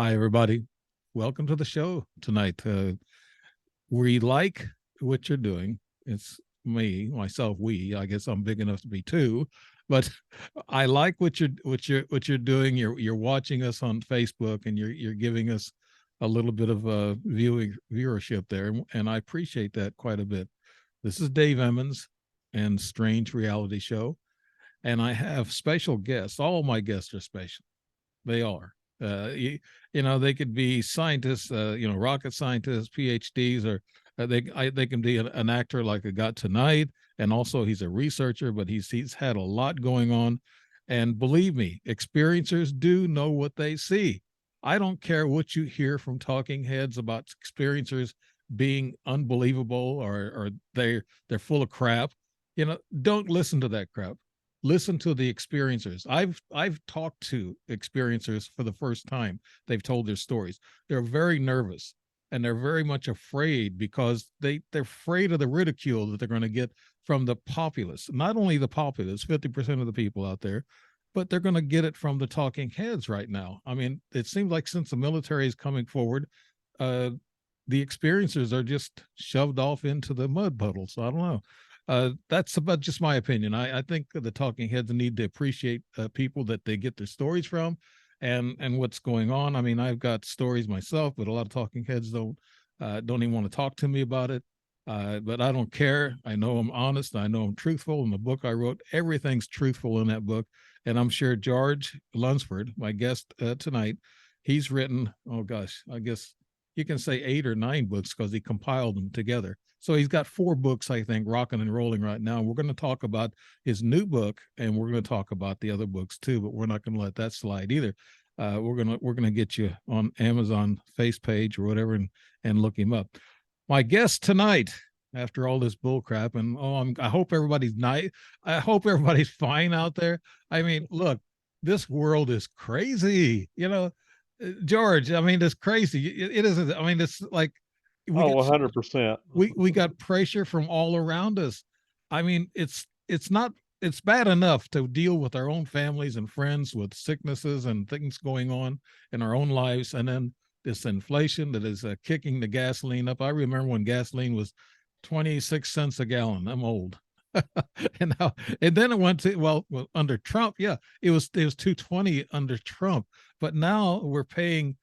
Hi, everybody. Welcome to the show tonight. We like what you're doing. It's me, myself, we. I guess I'm big enough to be two, but I like what you're doing. You're watching us on Facebook, and you're giving us a little bit of viewing viewership there, and I appreciate that quite a bit. This is Dave Emmons and Strange Reality Show, and I have special guests. All my guests are special. They are. They could be scientists, rocket scientists, PhDs, or they can be an actor like I got tonight, and also he's a researcher, but he's had a lot going on, and believe me, experiencers do know what they see. I don't care what you hear from talking heads about experiencers being unbelievable or they're full of crap. Don't listen to that crap. Listen to the experiencers. I've talked to experiencers for the first time. They've told their stories. They're very nervous, and they're very much afraid because they're afraid of the ridicule that they're going to get from the populace. Not only the populace, 50% of the people out there, but they're going to get it from the talking heads right now. I mean, it seems like since the military is coming forward, uh, the experiencers are just shoved off into the mud puddles. I don't know. That's about just my opinion. I think the talking heads need to appreciate people that they get their stories from, and what's going on. I mean, I've got stories myself, but a lot of talking heads don't even want to talk to me about it. But I don't care. I know I'm honest. I know I'm truthful. In the book I wrote, everything's truthful in that book. And I'm sure George Lunsford, my guest tonight, he's written, oh gosh, I guess you can say 8 or 9 books because he compiled them together. So he's got 4 books, I think, rocking and rolling right now. We're going to talk about his new book, and we're going to talk about the other books too. But we're not going to let that slide either. We're gonna get you on Amazon face page or whatever, and look him up. My guest tonight, after all this bull crap, and I hope everybody's nice. I hope everybody's fine out there. I mean, look, this world is crazy. George, I mean, it's crazy. It isn't. I mean, it's like we Oh, got 100%. we got pressure from all around us. I mean, it's not it's bad enough to deal with our own families and friends with sicknesses and things going on in our own lives, and then this inflation that is kicking the gasoline up. I remember when gasoline was 26 cents a gallon. I'm old. And then it went to under Trump, yeah, it was 220 under Trump, but now we're paying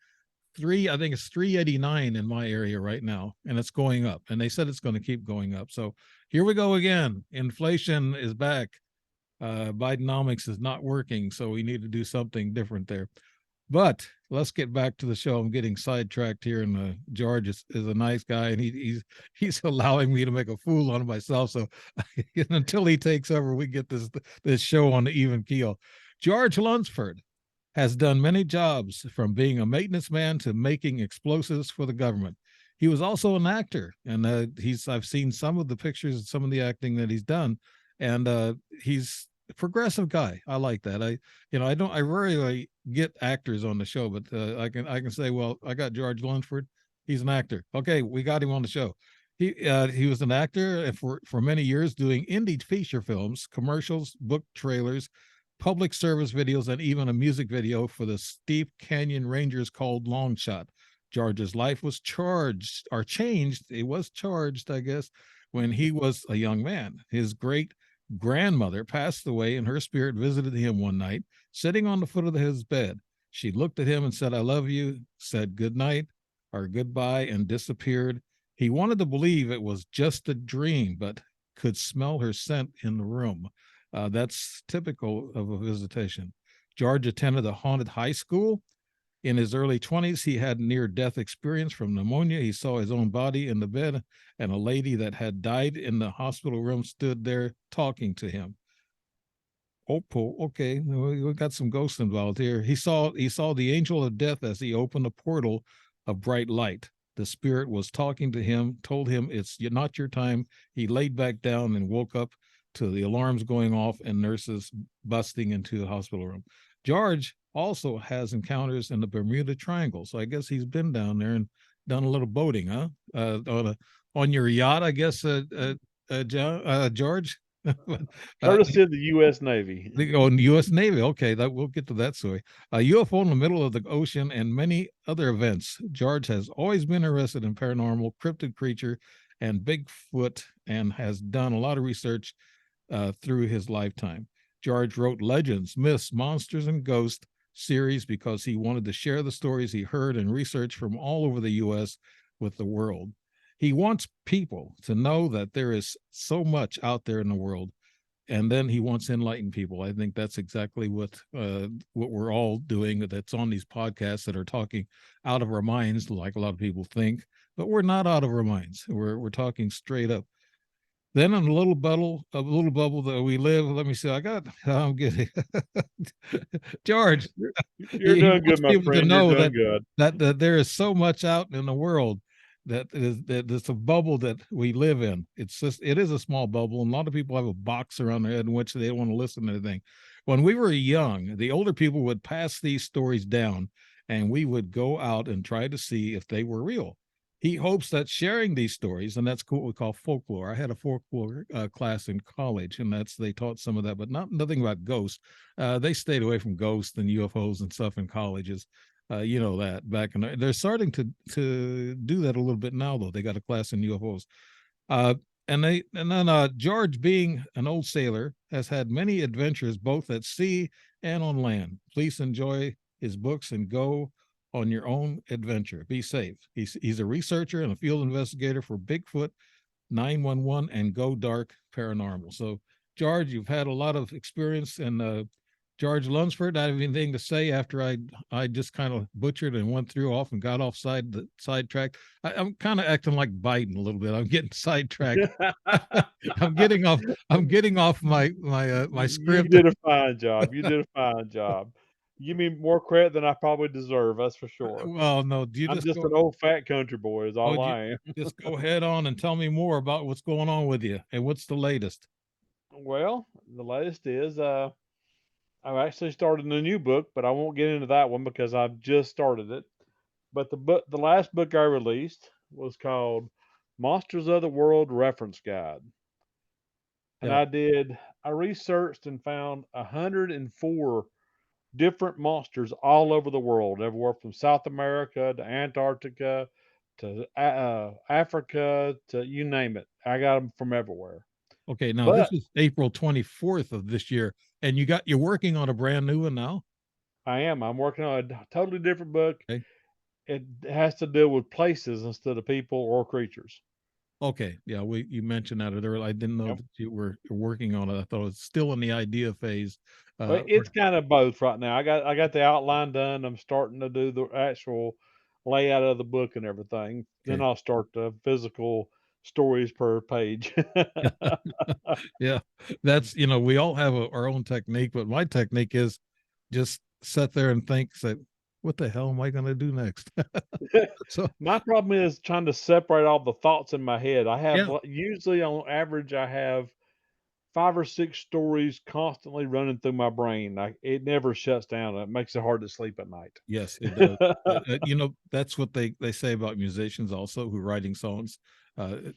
I think it's 389 in my area right now, and it's going up, and they said it's going to keep going up. So here we go again. Inflation is back. Bidenomics is not working, so we need to do something different there. But let's get back to the show. I'm getting sidetracked here, and George is a nice guy, and he's allowing me to make a fool out of myself. So until he takes over, we get this show on the even keel. George Lunsford has done many jobs, from being a maintenance man to making explosives for the government. He was also an actor, and I've seen some of the pictures and some of the acting that he's done, and he's a progressive guy. I like that. I rarely get actors on the show, but I can say, well, I got George Lunsford. He's an actor. Okay, we got him on the show. He was an actor for many years, doing indie feature films, commercials, book trailers, public service videos, and even a music video for the Steep Canyon Rangers called Long Shot. George's life was charged or changed. It was charged, I guess, when he was a young man. His great grandmother passed away, and her spirit visited him one night, sitting on the foot of his bed. She looked at him and said, I love you, said good night or goodbye, and disappeared. He wanted to believe it was just a dream, but could smell her scent in the room. That's typical of a visitation. George attended a haunted high school. In his early 20s, he had near death experience from pneumonia. He saw his own body in the bed, and a lady that had died in the hospital room stood there talking to him. Oh, okay, we got some ghosts involved here. He saw the angel of death as he opened a portal of bright light. The spirit was talking to him, told him it's not your time. He laid back down and woke up to the alarms going off and nurses busting into the hospital room. George also has encounters in the Bermuda Triangle, so I guess he's been down there and done a little boating, huh? On your yacht, I guess. George. But, Courtesy of the U.S. Navy. U.S. Navy. Okay, that we'll get to that story. A UFO in the middle of the ocean and many other events. George has always been interested in paranormal, cryptid creature, and Bigfoot, and has done a lot of research through his lifetime. George wrote Legends, Myths, Monsters, and Ghosts series because he wanted to share the stories he heard and research from all over the U.S. with the world. He wants people to know that there is so much out there in the world, and then he wants to enlighten people. I think that's exactly what we're all doing. That's on these podcasts that are talking out of our minds, like a lot of people think, but we're not out of our minds. We're talking straight up. Then in a little bubble that we live. Let me see. I'm getting George. You're He doing wants good, my people to friend. You're know doing good. that there is so much out in the world that it's a bubble that we live in. It is a small bubble, and a lot of people have a box around their head in which they don't want to listen to anything. When we were young, the older people would pass these stories down, and we would go out and try to see if they were real. He hopes that sharing these stories, and that's what we call folklore. I had a folklore class in college, and they taught some of that, but nothing about ghosts. They stayed away from ghosts and UFOs and stuff in colleges. You know that back in they're starting to do that a little bit now, though. They got a class in UFOs. Uh, and then George, being an old sailor, has had many adventures both at sea and on land. Please enjoy his books and go on your own adventure. Be safe. He's a researcher and a field investigator for Bigfoot, 911, and Go Dark Paranormal. So, George, you've had a lot of experience, and George Lunsford, I have anything to say after I just kind of butchered and went through off and got off the sidetrack. I'm kind of acting like Biden a little bit. I'm getting sidetracked. I'm getting off. I'm getting off my You script. did a fine job. You did a fine job. You give me more credit than I probably deserve. That's for sure. Well, no, do you I'm just just go? an old fat country boy, is Oh, all do you I am. just go head on and tell me more about what's going on with you and what's the latest? Well, the latest is I've actually started a new book, but I won't get into that one because I've just started it. But the last book I released was called Monsters of the World Reference Guide. And Yeah. I researched and found 104 different monsters all over the world, everywhere from South America to Antarctica to Africa to you name it. I got them from everywhere. Okay. Now But this is April 24th of this year, and you're working on a brand new one now. I'm working on a totally different book. Okay. It has to deal with places instead of people or creatures. Okay. Yeah. You mentioned that earlier. I didn't know Yep. that you were working on it. I thought it was still in the idea phase. Well, Right. it's kind of both right now. I got the outline done. I'm starting to do the actual layout of the book and everything. Then Okay. I'll start the physical stories per page. Yeah. That's, we all have our own technique, but my technique is just sit there and think, say, what the hell am I going to do next? So, My problem is trying to separate all the thoughts in my head. I have yeah. usually on average I have 5 or 6 stories constantly running through my brain. It never shuts down. It makes it hard to sleep at night. Yes, it does. That's what they say about musicians also who writing songs.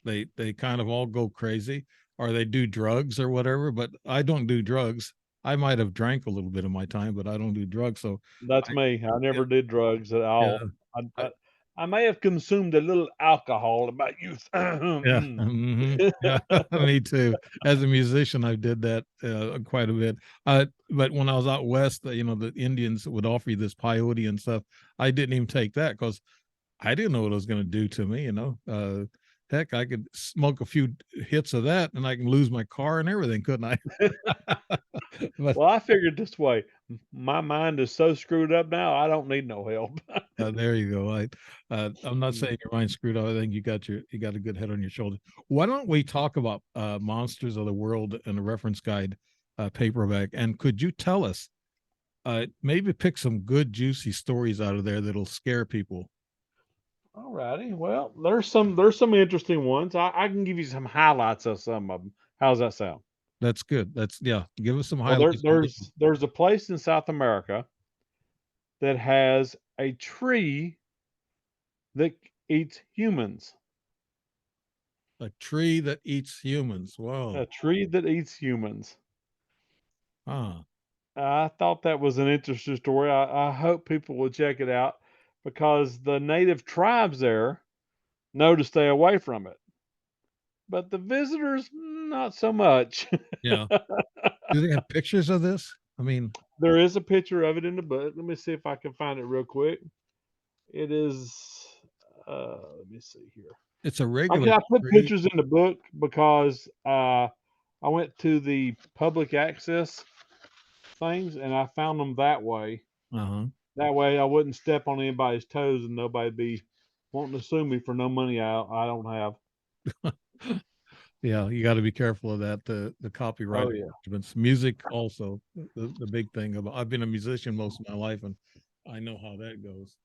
They kind of all go crazy, or they do drugs or whatever. But I don't do drugs. I might have drank a little bit of my time, but I don't do drugs. So That's I me. I yeah never did drugs at yeah all. I I, I I may have consumed a little alcohol in my youth. yeah yeah me too. As a musician, I did that quite a bit. But when I was out west, the Indians would offer you this peyote and stuff. I didn't even take that because I didn't know what it was going to do to me. Heck, I could smoke a few hits of that and I can lose my car and everything, couldn't I? But Well, I figured this way, my mind is so screwed up now, I don't need no help. there you go. I'm not saying your mind's screwed up. I think you got a good head on your shoulder. Why don't we talk about Monsters of the World and the reference guide paperback? And could you tell us, maybe pick some good juicy stories out of there that'll scare people? Alrighty. Well, there's some interesting ones. I can give you some highlights of some of them. How's that sound? That's good. Yeah. Give us some Well, there, highlights. there's a place in South America that has a tree that eats humans. A tree that eats humans. A Whoa. tree that eats humans. Ah, I thought that was an interesting story. I hope people will check it out because the native tribes there know to stay away from it, but the visitors, not so much. yeah. Do they have pictures of this? I mean, There is a picture of it in the book. Let me see if I can find it real quick. It is, let me see here. it's a I regular can I put tree. pictures in the book because I went to the public access things and I found them that way. Uh-huh. That way I wouldn't step on anybody's toes and nobody'd be wanting to sue me for no money I don't have. Yeah, you got to be careful of that. The copyright Oh yeah. infringements. Music also the big thing about. I've been a musician most of my life, and I know how that goes.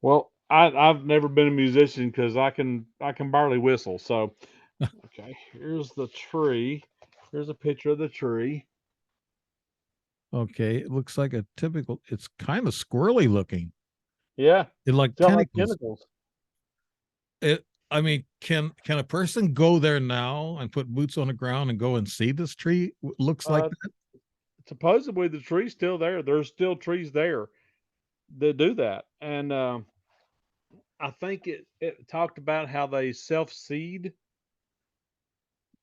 Well, I've never been a musician because I can barely whistle. So okay, here's the tree. Here's a picture of the tree. Okay, it looks like a typical. It's kind of squirrely looking. Yeah, It like it's got like tentacles. tentacles. It. I mean, can a person go there now and put boots on the ground and go and see this tree? Looks like Uh, that, supposedly the tree's still there. There's still trees there that do that, and I think it talked about how they self seed.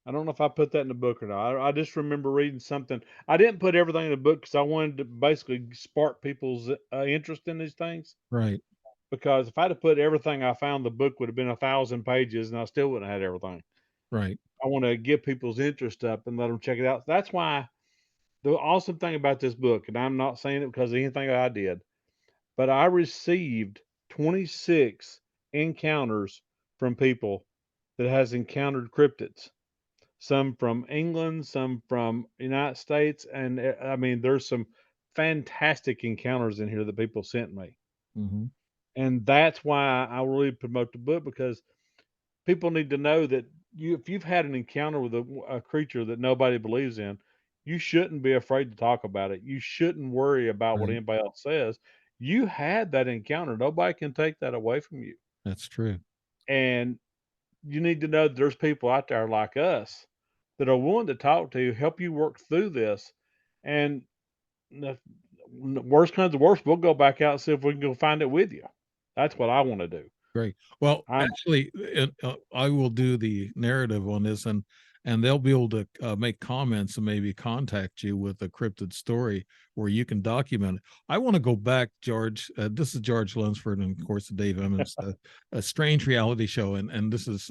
I don't know if I put that in the book or not. I just remember reading something. I didn't put everything in the book because I wanted to basically spark people's interest in these things. right? Because if I'd have put everything I found, the book would have been 1,000 pages, and I still wouldn't have had everything. Right. I want to get people's interest up and let them check it out. That's why the awesome thing about this book, and I'm not saying it because of anything I did, but I received 26 encounters from people that has encountered cryptids. Some from England, some from United States, and I mean, there's some fantastic encounters in here that people sent me, Hmm. and that's why I really promote the book because people need to know that if you've had an encounter with a creature that nobody believes in, you shouldn't be afraid to talk about it. You shouldn't worry about what Right. anybody else says. You had that encounter. Nobody can take that away from you. That's true. And you need to know that there's people out there like us that are willing to talk to you, help you work through this. And if worst comes to worst, we'll go back out and see if we can go find it with you. That's what I want to do. Great. Well, I'm actually, I will do the narrative on this, and they'll be able to make comments and maybe contact you with a cryptid story where you can document it. I want to go back, George. This is George Lunsford, and of course, Dave Emmons, a strange reality show, and this is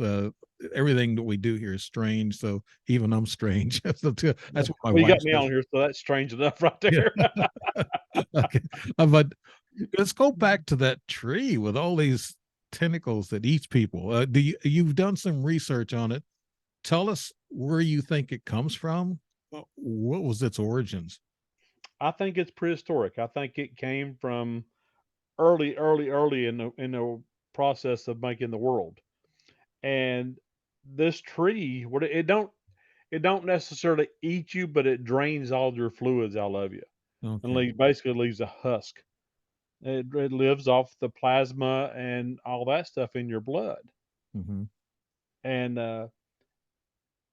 everything that we do here is strange. So even I'm strange. That's what my well, you wife got me says. on here, so that's strange enough right Yeah. there. Okay. But let's go back to that tree with all these tentacles that eats people. You've done some research on it? Tell us where you think it comes from. What was its origins? I think it's prehistoric. I think it came from early in the process of making the world. And this tree, what it don't necessarily eat you, but it drains all your fluids out of you and Okay. basically leaves a husk. It lives off the plasma and all that stuff in your blood. Hmm. And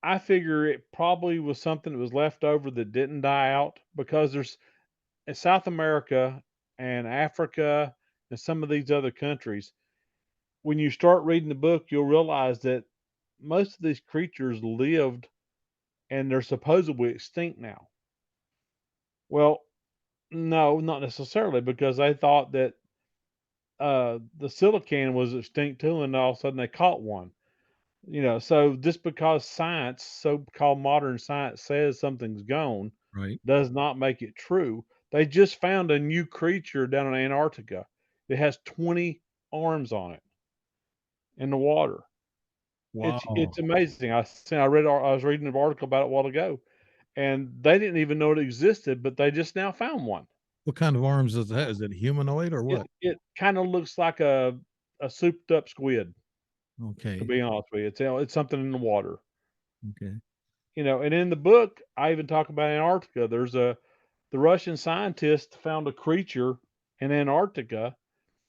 I figure it probably was something that was left over that didn't die out because there's in South America and Africa and some of these other countries, when you start reading the book, you'll realize that most of these creatures lived and they're supposedly extinct now. Well, no, not necessarily because they thought that the silicon was extinct too, and all of a sudden they caught one. So just because science, so-called modern science, says something's gone, Right. does not make it true. They just found a new creature down in Antarctica. It has 20 arms on it in the water. It's Wow. amazing. I was reading an article about it a while ago, and they didn't even know it existed, but they just now found one. What kind of arms does it have? Is it humanoid or It what? it kind of looks like a souped up squid, to Okay. be honest with you. It's something in the water. Okay. And in the book, I even talk about Antarctica. The Russian scientists found a creature in Antarctica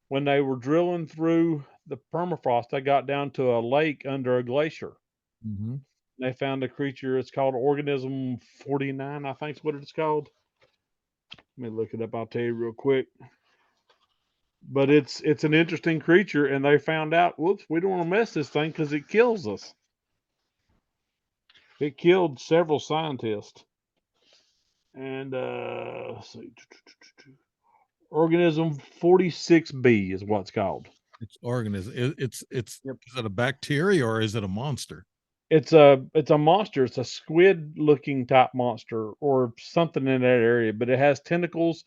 when they were drilling through the permafrost, they got down to a lake under a glacier. Hmm. They found a creature. It's called Organism 49, I think is what it's called. Let me look it up. I'll tell you real quick. But it's an interesting creature, and they found out, whoops, we don't want to mess this thing because it kills us. It killed several scientists. And let's see, Organism 46B is what it's called. It's organism. It's Yep. is it a bacteria or is it a monster? It's a monster. It's a squid looking type monster or something in that area, but it has tentacles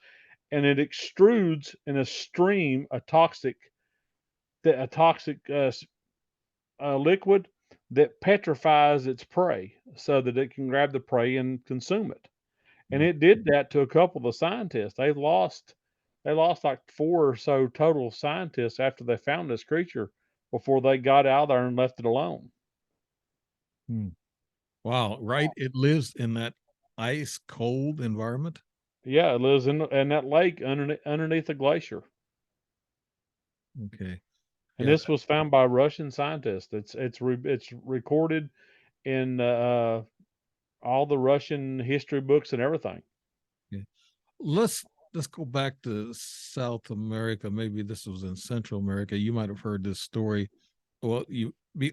and it extrudes in a stream a liquid that petrifies its prey so that it can grab the prey and consume it. And Mm. it did that to a couple of the scientists. They lost like 4 or so total scientists after they found this creature before they got out there and left it alone. Hmm. Wow, right? It lives in that ice cold environment. Yeah, it lives in that lake underneath a glacier. Okay. And Yeah. this was found by Russian scientists. It's recorded in all the Russian history books and everything. Yeah. Let's go back to South America. Maybe this was in Central America. You might have heard this story. Well,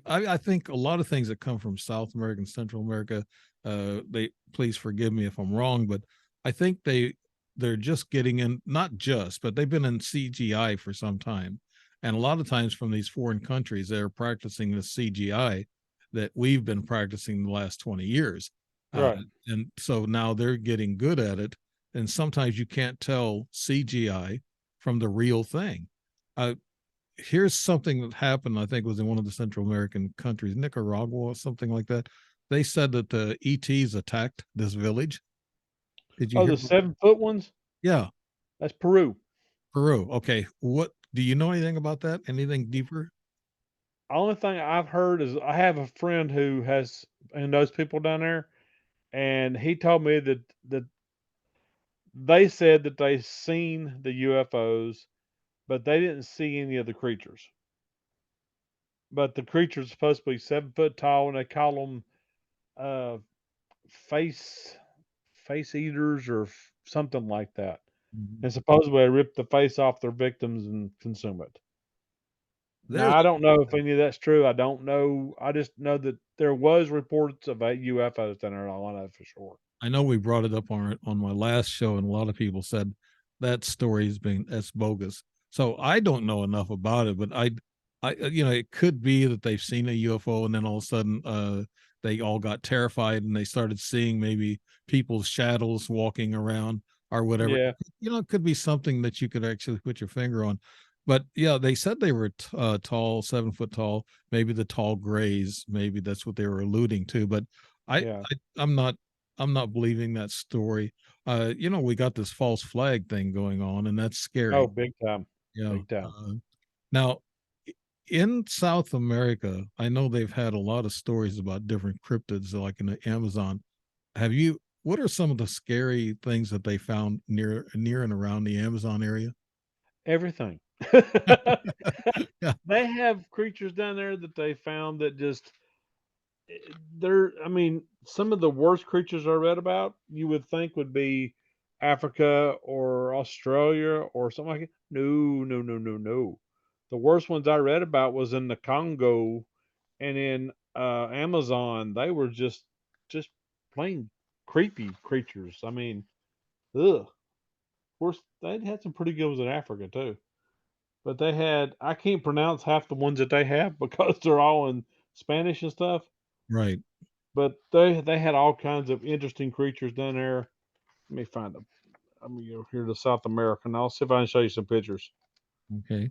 I think a lot of things that come from South America and Central America, they please forgive me if I'm wrong, but I think they're just getting in, not just, but they've been in CGI for some time. And a lot of times from these foreign countries, they're practicing the CGI that we've been practicing the last 20 years. Uh, Right. and so now they're getting good at it. And sometimes you can't tell CGI from the real thing. Uh, Here's something that happened. I think it was in one of the Central American countries, Nicaragua or something like that. They said that the ETs attacked this village. Did you Oh, hear the about that? 7-foot ones? Yeah, That's Peru. Peru. Okay, what do you know anything about that? Anything deeper? Only thing I've heard is I have a friend who knows people down there, and he told me that they said that they seen the UFOs, but they didn't see any of the creatures. But the creature's supposed to be 7 foot tall, and they call them uh, face face eaters or something like that. Mhm. And supposedly they rip the face off their victims and consume it. Now There's, I don't know if any of that's true. I don't know. I just know that there was reports of UFOs down there. All I know for sure. I know we brought it up on my last show, and a lot of people said that story is being that's bogus. So I don't know enough about it, but it could be that they've seen a UFO, and then all of a sudden, they all got terrified, and they started seeing maybe people's shadows walking around or whatever. Yeah, It could be something that you could actually put your finger on. But yeah, they said they were tall, 7 foot tall. Maybe the tall grays, maybe that's what they were alluding to. But I, yeah. I'm not believing that story. We got this false flag thing going on, and that's Oh, scary. big time, Yeah. big time. Now, in South America, I know they've had a lot of stories about different cryptids, like in the Amazon. Have you? What are some of the scary things that they found near and around the Amazon area? Everything. Yeah. They have creatures down there that they found that just they're. I mean, some of the worst creatures I read about you would think would be Africa or Australia or something like it. No, no, no, no, no. The worst ones I read about was in the Congo and in Amazon. They were just plain creepy creatures. I mean, ugh. Of course, they had some pretty good ones in Africa too. But I can't pronounce half the ones that they have because they're all in Spanish and stuff. Right. But they had all kinds of interesting creatures down there. Let me find them. I'm gonna go here to South America and I'll see if I can show you some pictures. Okay.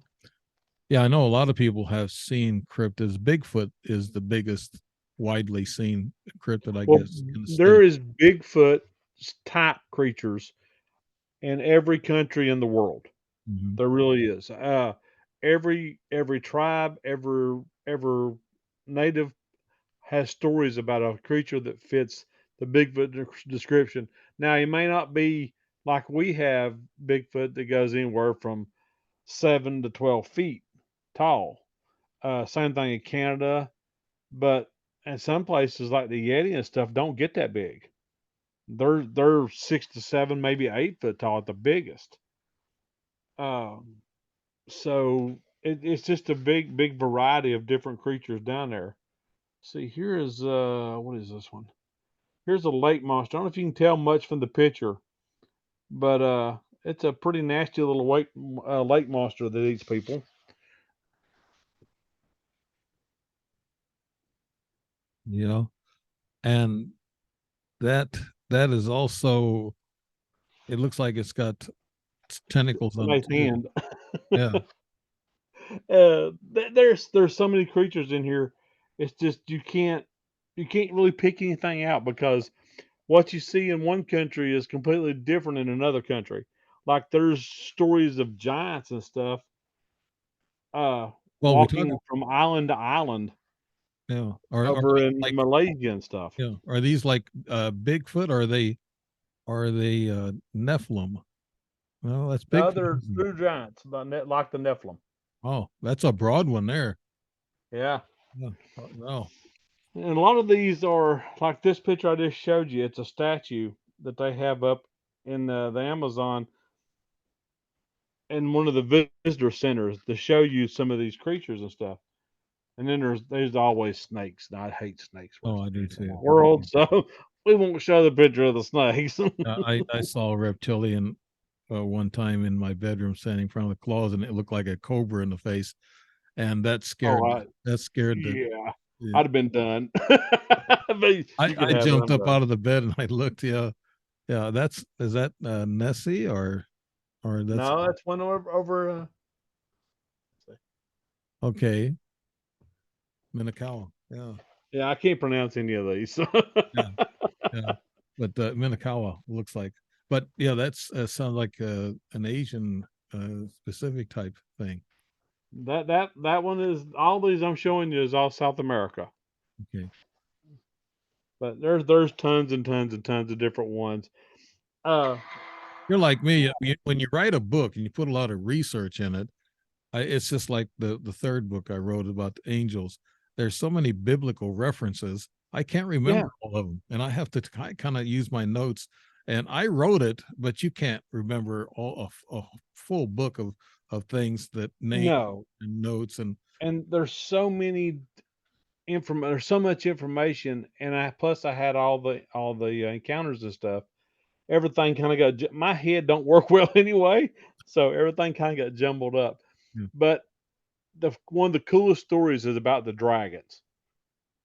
Yeah, I know a lot of people have seen cryptids. Bigfoot is the biggest widely seen cryptid, I Well, guess, in the there state. is Bigfoot type creatures in every country in the world. Mhm. There really is. Every tribe, every native has stories about a creature that fits the Bigfoot description. Now, he may not be like we have Bigfoot that goes anywhere from 7 to 12 feet tall, Same thing in Canada, but in some places like the Yeti and stuff don't get that big. They're 6 to 7, maybe 8 foot tall at the biggest. Um, so it's just a big variety of different creatures down there. See, here is what is this one? Here's a lake monster. I don't know if you can tell much from the picture, but it's a pretty nasty little lake monster that eats people. You know, and that that is also. It looks like it's got tentacles A on it nice too. hand. Yeah. There's so many creatures in here. It's just you can't really pick anything out because what you see in one country is completely different in another country. Like there's stories of giants and stuff Well, we talk. walking from island to island Yeah. Are over they in like? Malaysia and stuff. Yeah. Are these like Bigfoot? Or are they? Are they Nephilim? Well, that's No, Bigfoot, they're isn't it? true giants, like the Nephilim. Oh, that's a broad one there. Yeah. Yeah. No. And a lot of these are like this picture I just showed you. It's a statue that they have up in the Amazon in one of the visitor centers to show you some of these creatures and stuff. And then there's always snakes. And I hate snakes worse Oh, I than do anything in too. the world. So we won't show the picture of the snakes. I saw a reptilian one time in my bedroom standing in front of the closet, and it looked like a cobra in the face, and Oh, that scared the. yeah. Yeah. I'd have been done. But you can I have it. jumped I'm up done. out of the bed and I looked. Yeah, yeah. Is that Nessie, or that's No, that's one over. okay? Minakawa. Yeah, Yeah, I can't pronounce any of these. yeah, yeah. But Minakawa looks like. But yeah, that's sounds like an Asian specific type thing. That one is all these I'm showing you is all South America. Okay. But there's tons and tons and tons of different ones. Uh, You're like me. When you write a book and you put a lot of research in it, it's just like the third book I wrote about the angels. There's so many biblical references. I can't yeah, remember all of them, and I have to kind of use my notes. And I wrote it, but you can't remember a full book of things that name no, and notes and. and there's so many there's so much information, and I had all the encounters and stuff. Everything kind of my head don't work well anyway, so everything kind of got jumbled up. Yeah. But the one of the coolest stories is about the dragons.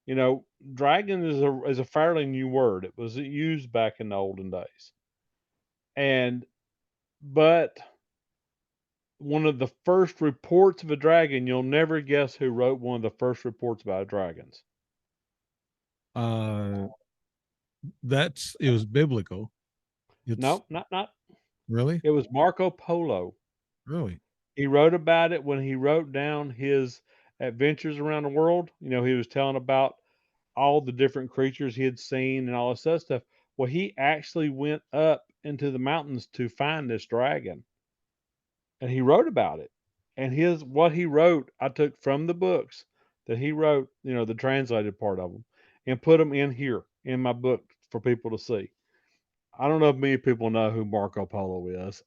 You know, dragon is a fairly new word. It was used back in the olden days. And but one of the first reports of a dragon, you'll never guess who wrote one of the first reports about dragons. Uh, it was biblical. It's No, not. really, It was Marco Polo. really. He wrote about it when he wrote down his adventures around the world. You know, he was telling about all the different creatures he had seen and all this other stuff. Well, he actually went up into the mountains to find this dragon, and he wrote about it. And his what he wrote, I took from the books that he wrote, you know, the translated part of them, and put them in here in my book for people to see. I don't know if many people know who Marco Polo is.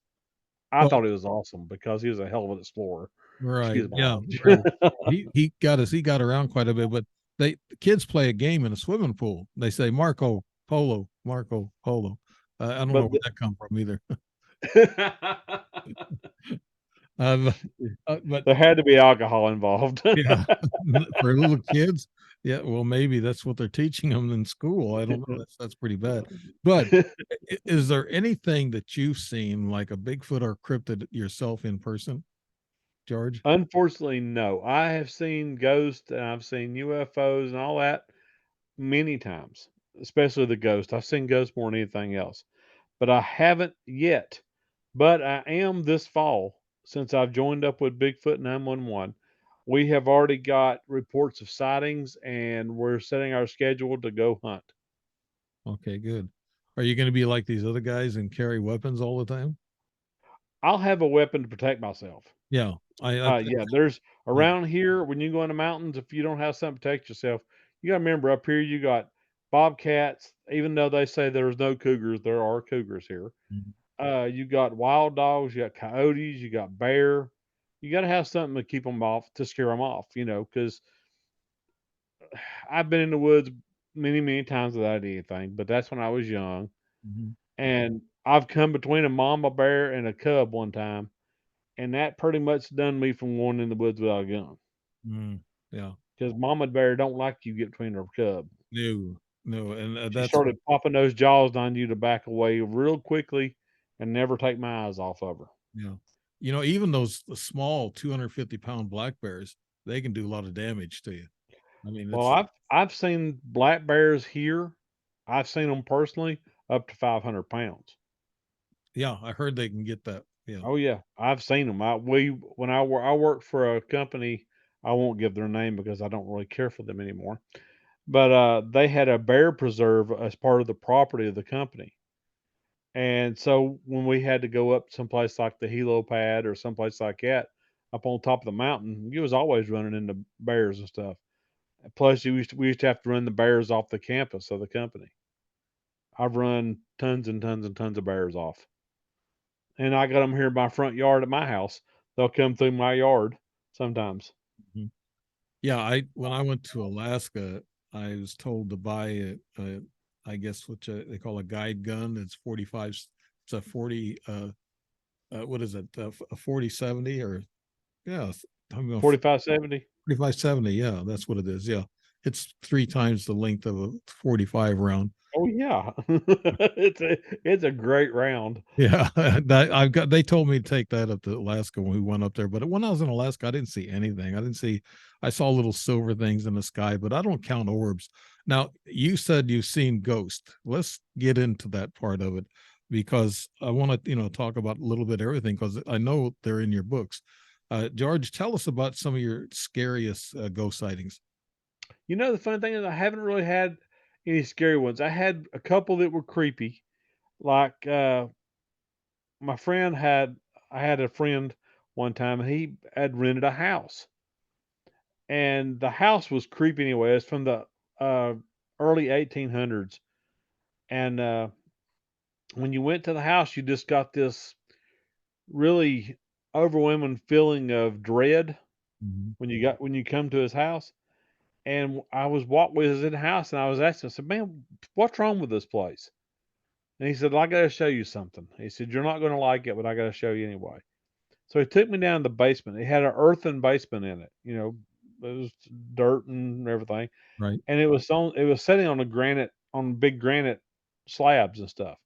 I Well, thought he was awesome because he was a hell of an explorer. right. Excuse my Yeah. language. Right. He got around quite a bit, but the kids play a game in a swimming pool. They say Marco Polo, Marco Polo. I don't know But where that come from either. But, but there had to be alcohol involved. yeah, for little kids, yeah. Well, maybe that's what they're teaching them in school. I don't know. That's pretty bad. But is there anything that you've seen like a Bigfoot or cryptid yourself in person, George? Unfortunately, no. I have seen ghosts and I've seen UFOs and all that many times, especially the ghost. I've seen ghosts more than anything else, but I haven't yet. But I am this fall since I've joined up with Bigfoot 911. We have already got reports of sightings and we're setting our schedule to go hunt. Okay, good. Are you going to be like these other guys and carry weapons all the time? I'll have a weapon to protect myself. Yeah. I think Yeah, there's yeah. around here when you go in the mountains, if you don't have something to protect yourself, you gotta remember up here you got bobcats, even though they say there's no cougars, there are cougars here. Mhm. You got wild dogs, you got coyotes, you got bear. You gotta have something to keep them off, to scare them off, because I've been in the woods many, many times without anything, but that's when I was young. Mhm. And I've come between a mama bear and a cub one time, and that pretty much done me from going in the woods without a gun. Mm. Yeah. Because mama bear don't like you get between her cub. No. No, and, She that's what started popping those jaws on you to back away real quickly and never take my eyes off of her. yeah. Even those small 250-pound black bears, they can do a lot of damage to you. I mean, Well, it's I've seen black bears here. I've seen them personally up to 500 pounds. yeah, I heard they can get that. Yeah. Oh yeah, I've seen them. I worked for a company. I won't give their name because I don't really care for them anymore. But they had a bear preserve as part of the property of the company. And so when we had to go up someplace like the helo pad or someplace like that, up on top of the mountain, you was always running into bears and stuff. Plus, we used to have to run the bears off the campus of the company. I've run tons and tons and tons of bears off, and I got them here in my front yard at my house. They'll come through my yard sometimes. Mhm. Yeah, I when I went to Alaska, I was told to buy I guess what they call a guide gun. It's 45. It's a 40. What is it? A 40-70 or yeah? I'm going 4570. 45-70. Yeah, that's what it is. Yeah, it's three times the length of a 45 round. Oh yeah, it's a great round. Yeah, that I've got. They told me to take that up to Alaska when we went up there. But when I was in Alaska, I didn't see anything. I didn't see. I saw little silver things in the sky, but I don't count orbs. Now, you said you've seen ghosts. Let's get into that part of it because I want to, talk about a little bit of everything because I know they're in your books. George, tell us about some of your scariest ghost sightings. The funny thing is, I haven't really had any scary ones. I had a couple that were creepy, like my friend had. I had a friend one time, and he had rented a house, and the house was creepy anyway. It's from the uh, early 1800s, and when you went to the house, you just got this really overwhelming feeling of dread Mhm. when you come to his house. And I was in the house, and I was asking, I said, "Man, what's wrong with this place?" And he said, "Well, I got to show you something." He said, "You're not going to like it, but I got to show you anyway." So he took me down to the basement. It had an earthen basement in it. It was dirt and everything, Right. and it was sitting on big granite slabs and stuff.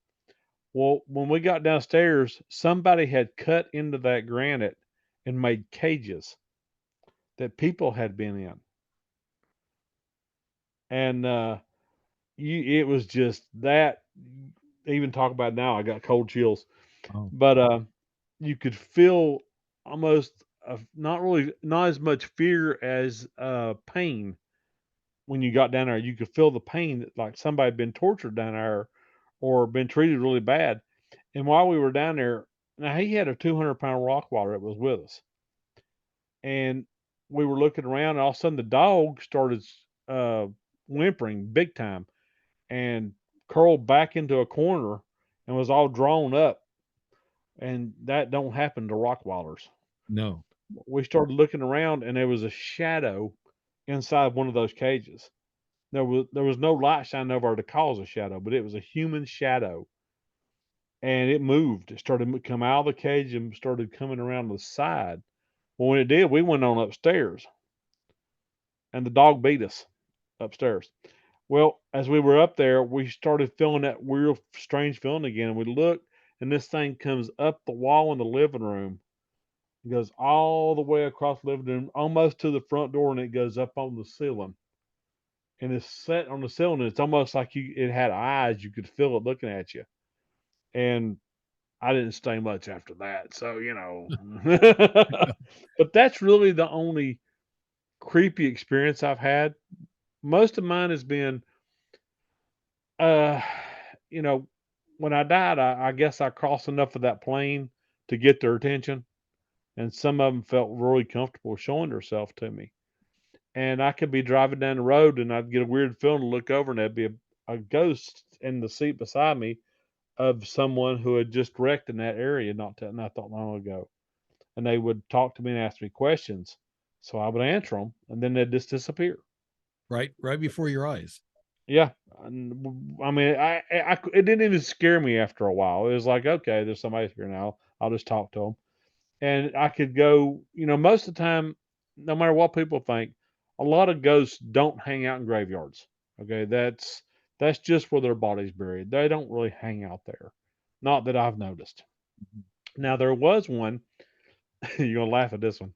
Well, when we got downstairs, somebody had cut into that granite and made cages that people had been in, and it was just that. Even talk about it now, I got cold chills. Oh, But you could feel almost not as much fear as pain when you got down there. You could feel the pain that, like somebody had been tortured down there or been treated really bad. And while we were down there, now he had a 200-pound Rottweiler that was with us, and we were looking around, and all of a sudden the dog started uh, whimpering big time and curled back into a corner and was all drawn up. And that don't happen to Rottweilers. no. We started looking around, and there was a shadow inside one of those cages. There was no light shining over to cause a shadow, but it was a human shadow, and it moved. It started to come out of the cage and started coming around the side. Well, when it did, we went on upstairs, and the dog beat us upstairs. Well, as we were up there, we started feeling that weird, strange feeling again, and we looked, and this thing comes up the wall in the living room. It goes all the way across the living room, almost to the front door, and it goes up on the ceiling. And it's set on the ceiling. And it's almost like it had eyes. You could feel it looking at you. And I didn't stay much after that. So, but that's really the only creepy experience I've had. Most of mine has been, uh, you know, when I died, I guess I crossed enough of that plane to get their attention, and some of them felt really comfortable showing themselves to me. And I could be driving down the road, and I'd get a weird feeling to look over, and there'd be a ghost in the seat beside me of someone who had just wrecked in that area not that long ago. And they would talk to me and ask me questions, so I would answer them, and then they'd just disappear. Right before your eyes. Yeah, I mean, it didn't even scare me after a while. It was like, okay, there's somebody here now. I'll just talk to them, and I could go. Most of the time, no matter what people think, a lot of ghosts don't hang out in graveyards. Okay, that's just where their body's buried. They don't really hang out there. Not that I've noticed. Now there was one. You're gonna laugh at this one.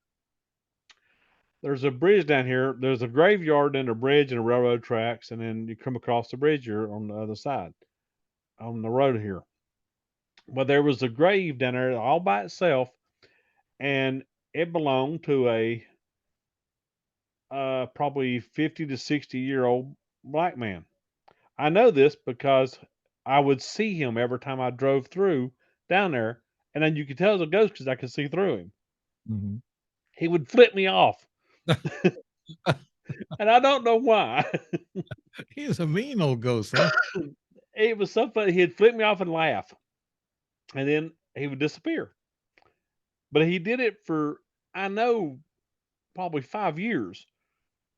There's a bridge down here. There's a graveyard and a bridge and a railroad tracks, and then you come across the bridge here on the other side on the road here. Well, there was a grave down there all by itself, and it belonged to a probably 50 to 60-year-old black man. I know this because I would see him every time I drove through down there, and then you could tell it was a ghost because I could see through him. Mhm. He would flip me off, and I don't know why. He's a mean old ghost, huh? It was so funny. He'd flip me off and laugh, and then he would disappear. But he did it for, I know, probably 5 years.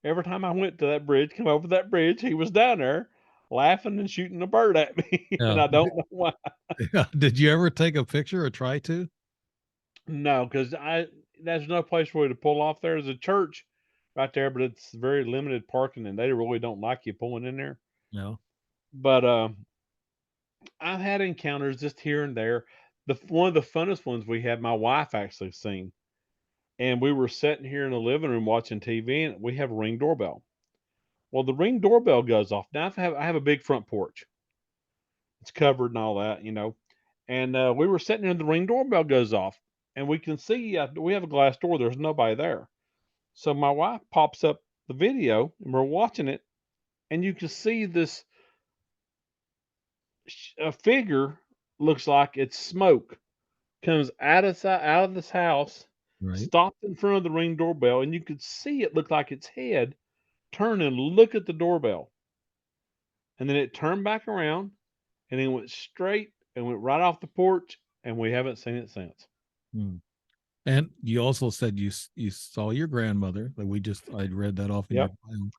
Every time I went to that bridge, come over that bridge, he was down there laughing and shooting a bird at me, and Yeah. I don't know why. Yeah. Did you ever take a picture or try to? No, because I there's no place for you to pull off there. There's a church right there, but it's very limited parking, and they really don't like you pulling in there. No. But I've had encounters just here and there. One of the funnest ones we had, my wife actually seen, and we were sitting here in the living room watching TV, and we have a Ring doorbell. Well, the Ring doorbell goes off. Now I have a big front porch. It's covered and all that, and we were sitting there, and the Ring doorbell goes off, and we can see we have a glass door. There's nobody there. So my wife pops up the video, and we're watching it, and you can see this figure, looks like it's smoke, comes out of this house, Right. stopped in front of the Ring doorbell, and you could see it look like its head turn and look at the doorbell, and then it turned back around, and then went straight and went right off the porch, and we haven't seen it since. Mm. And you also said you saw your grandmother. Like I'd read that off in your Yep. bio.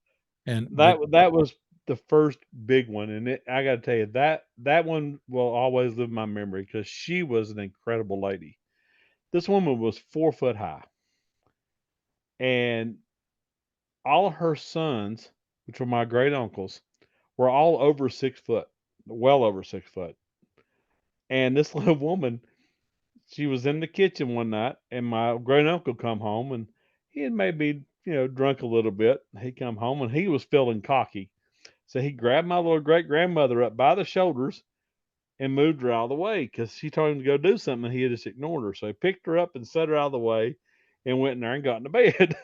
And but That was the first big one, and I gotta tell you, that one will always live in my memory because she was an incredible lady. This woman was 4 foot high, and all of her sons, which were my great uncles, were all over 6 foot, well over 6 foot. And this little woman, she was in the kitchen one night, and my great uncle come home, and he had maybe, drunk a little bit. He come home, and he was feeling cocky. So he grabbed my little great grandmother up by the shoulders and moved her out of the way because she told him to go do something, and he had just ignored her. So he picked her up and set her out of the way and went in there and got into bed.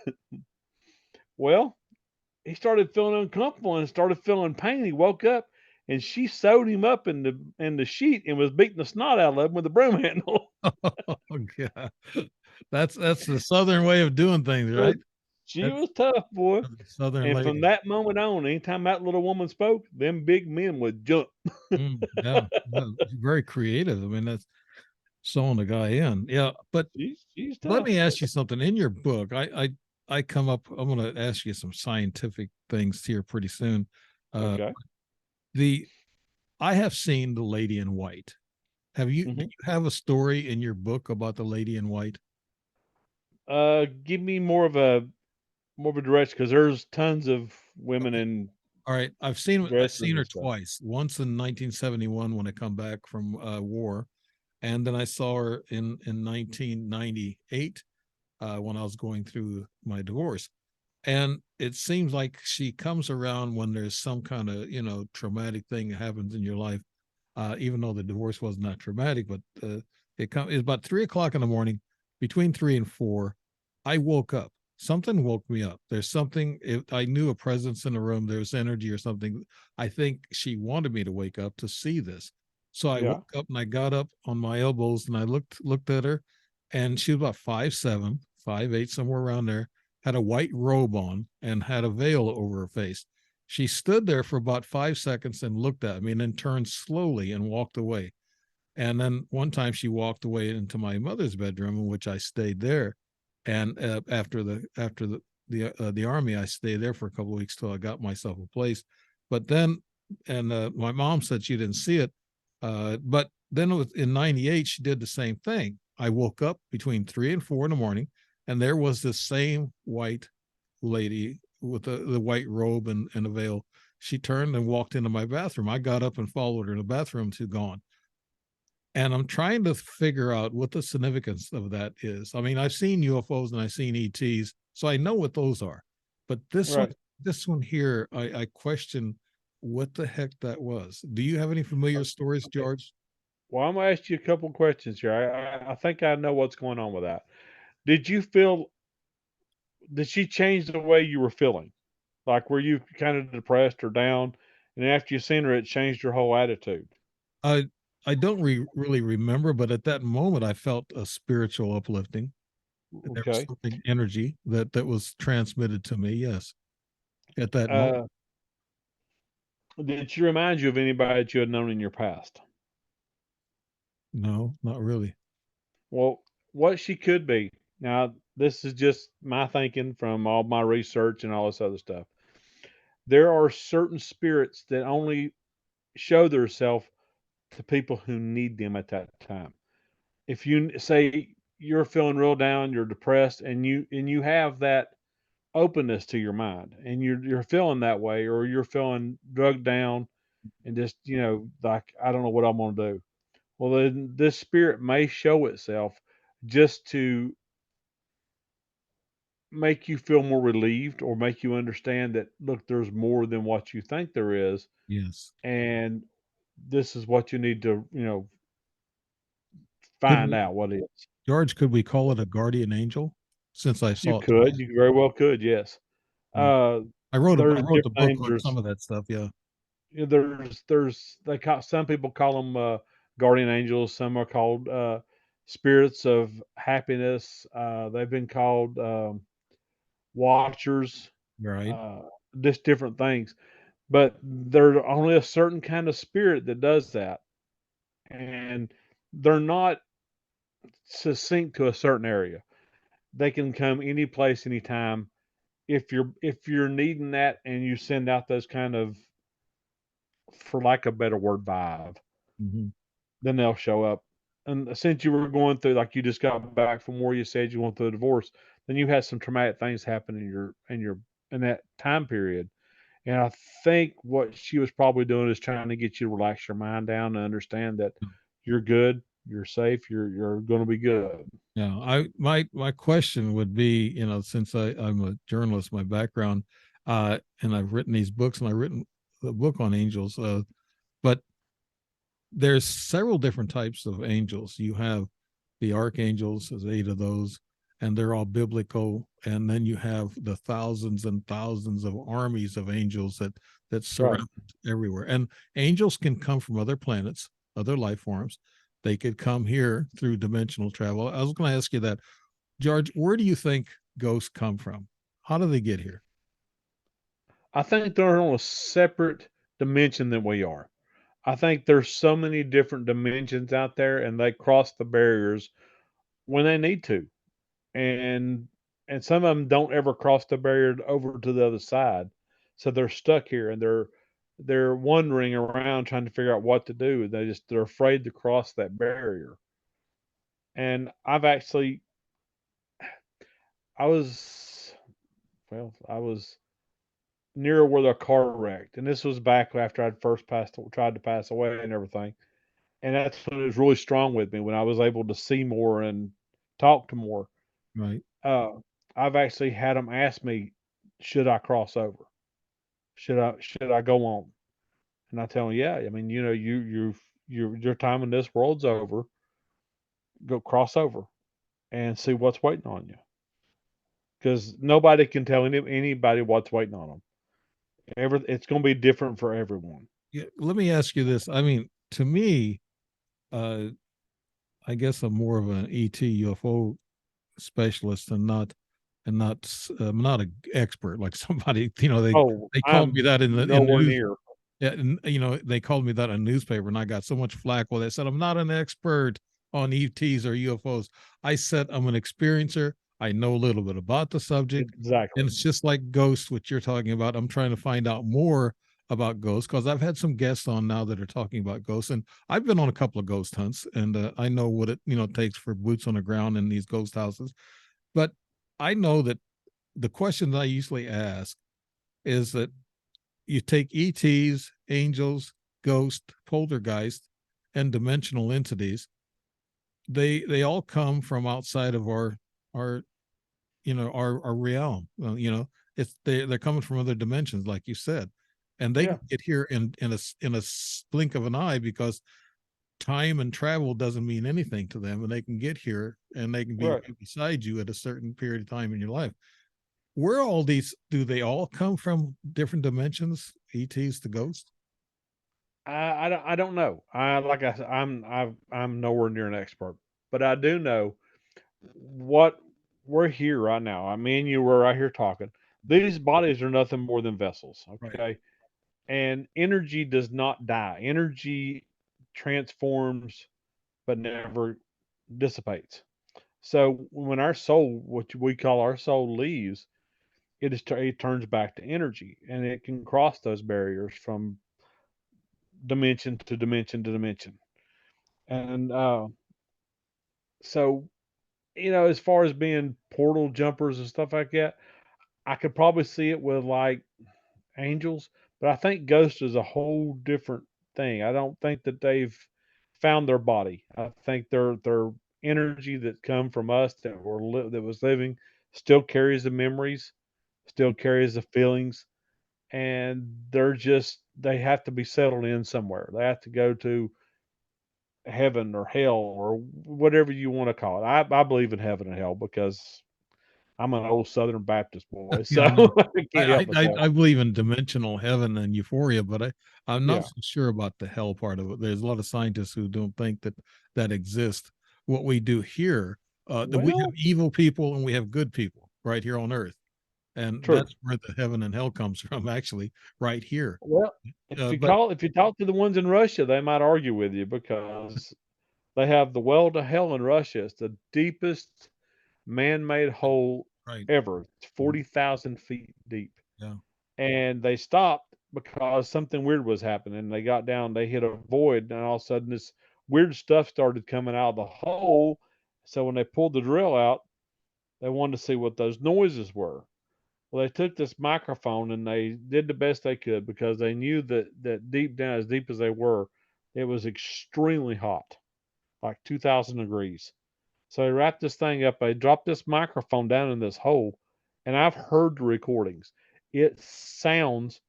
Well, he started feeling uncomfortable and started feeling pain. He woke up, and she sewed him up in the sheet and was beating the snot out of him with a broom handle. oh god. That's the southern way of doing things, But right? she That's was tough, boy. a southern And from lady. that moment on, anytime that little woman spoke, them big men would jump. Yeah, yeah, very creative. I mean, that's sewing the guy in. Yeah, but She's let tough. me ask you something. In your book, I come up. I'm going to ask you some scientific things here pretty soon. Uh, Okay. the I have seen the Lady in White. Do Mhm. you have a story in your book about the Lady in White? Give me more of a direction because there's tons of women Okay. in All right. I've dresses seen her and stuff. twice. Once in 1971 when I come back from war, and then I saw her in 1998 when I was going through my divorce. And it seems like she comes around when there's some kind of traumatic thing that happens in your life. Even though the divorce was not traumatic, but it's about 3 o'clock in the morning. Between 3 and 4, I woke up. Something woke me up. There's something. I knew a presence in the room. There was energy or something. I think she wanted me to wake up to see this. So I Yeah. woke up and I got up on my elbows and I looked at her, and she was about 5'7", 5'8", somewhere around there, had a white robe on and had a veil over her face. She stood there for about 5 seconds and looked at me and then turned slowly and walked away. And then one time she walked away into my mother's bedroom, in which I stayed there. And after the army, I stayed there for a couple of weeks till I got myself a place. But then, and my mom said she didn't see it. But then in '98, she did the same thing. I woke up between 3 and 4 in the morning, and there was this same white lady with the white robe and a veil. She turned and walked into my bathroom. I got up and followed her to the bathroom. She's gone. And I'm trying to figure out what the significance of that is. I mean, I've seen UFOs and I've seen ETs, so I know what those are. But Right. this one here, I question what the heck that was. Do you have any familiar stories, Okay. George? Well, I'm gonna ask you a couple questions here. I think I know what's going on with that. Did you feel did she change the way you were feeling? Like, were you kind of depressed or down? And after you seen her, it changed your whole attitude. I I don't really remember, but at that moment, I felt a spiritual uplifting. There was Okay. something energy that was transmitted to me. Yes, at that moment. Uh, did she remind you of anybody that you had known in your past? No, not really. Well, what she could be. Now, this is just my thinking from all my research and all this other stuff. There are certain spirits that only show themselves to people who need them at that time. If you say you're feeling real down, you're depressed, and you have that openness to your mind, and you're feeling that way, or you're feeling drugged down, and just like I don't know what I'm gonna do. Well, then this spirit may show itself just to make you feel more relieved or make you understand that look, there's more than what you think there is, Yes. and this is what you need to Could find we out what it is. George, could we call it a guardian angel? Since I You saw it could, twice. you very well could, yes. Yeah. Uh, I there's wrote the different book names. on some of that stuff, yeah. There's they call some people call them guardian angels. Some are called spirits of happiness. They've been called watchers. Right. Uh, just different things. But there's only a certain kind of spirit that does that, and they're not succinct to a certain area. They can come any place, anytime. If you're needing that, and you send out those kind of, for lack of a better word, vibe, Mhm. then they'll show up. And since you were going through, like you just got back from where you said you went through a divorce, then you had some traumatic things happen in that time period. And I think what she was probably doing is trying to get you to relax your mind down and understand that you're good, you're safe, you're going to be good. Yeah, my question would be, since I'm a journalist, my background, and I've written these books and I've written the book on angels, but there's several different types of angels. You have the archangels, there's 8 of those, and they're all biblical. And then you have the thousands and thousands of armies of angels that Right. surround everywhere. And angels can come from other planets, other life forms. They could come here through dimensional travel. I was going to ask you that, George. Where do you think ghosts come from? How do they get here? I think they're on a separate dimension than we are. I think there's so many different dimensions out there, and they cross the barriers when they need to. And and some of them don't ever cross the barrier over to the other side. So they're stuck here, and they're wandering around trying to figure out what to do. They're afraid to cross that barrier. And I was I was near where the car wrecked, and this was back after I'd first tried to pass away and everything. And that's when it was really strong with me, when I was able to see more and talk to more. Right. Uh, I've actually had them ask me, "Should I cross over? Should I go on?" And I tell them, "Yeah. I mean, your time in this world's over. Go cross over and see what's waiting on you, because nobody can tell anybody what's waiting on them. It's going to be different for everyone." Yeah, let me ask you this. I mean, to me, uh, I guess I'm more of an ET UFO specialist and I'm not an expert like somebody, Oh, they called me I'm that in nowhere news. near. Yeah, and they called me that in newspaper, and I got so much flack. Well, they said I'm not an expert on ETs or UFOs. I said I'm an experiencer. I know a little bit about the subject, and Exactly. it's just like ghosts, what you're talking about. I'm trying to find out more about ghosts because I've had some guests on now that are talking about ghosts, and I've been on a couple of ghost hunts, and I know what it takes for boots on the ground in these ghost houses. But I know that the question that I usually ask is that you take ETs, angels, ghosts, poltergeist, and dimensional entities. They all come from outside of our our realm. It's they're coming from other dimensions, like you said, and they Yeah. can get here in a blink of an eye because time and travel doesn't mean anything to them, and they can get here and they can be Right. right beside you at a certain period of time in your life. Where all these do they all come from? Different dimensions, ETs to ghosts? I don't know. Like I said, I'm nowhere near an expert, but I do know what we're here right now. I mean, you were right here talking. These bodies are nothing more than vessels, Right. okay? And energy does not die. Energy transforms but never dissipates. So when our soul, what we call our soul, leaves, it turns back to energy, and it can cross those barriers from dimension to dimension to dimension. And so, as far as being portal jumpers and stuff like that, I could probably see it with like angels, but I think ghost is a whole different thing. I don't think that they've found their body. I think their energy that come from us that was living still carries the memories, still carries the feelings, and they have to be settled in somewhere. They have to go to heaven or hell or whatever you want to call it. I believe in heaven and hell because I'm an old Southern Baptist boy, so Yeah, I know. I can't help myself. I believe in dimensional heaven and euphoria, but I'm not Yeah. so sure about the hell part of it. There's a lot of scientists who don't think that that exists. What we do here, that we have Well, evil people and we have good people right here on Earth, and true. that's where the heaven and hell comes from. Actually, right here. Well, But if you talk to the ones in Russia, they might argue with you because they have the well to hell in Russia. It's the deepest man-made hole right, ever. It's mhm, 40,000 feet deep. yeah, And they stopped because something weird was happening. They got down, they hit a void, and all of a sudden this weird stuff started coming out of the hole. So when they pulled the drill out, they wanted to see what those noises were. Well, they took this microphone and they did the best they could because they knew that deep down, as deep as they were, it was extremely hot, like 2,000 degrees. So they wrapped this thing up. They dropped this microphone down in this hole, and I've heard the recordings. It sounds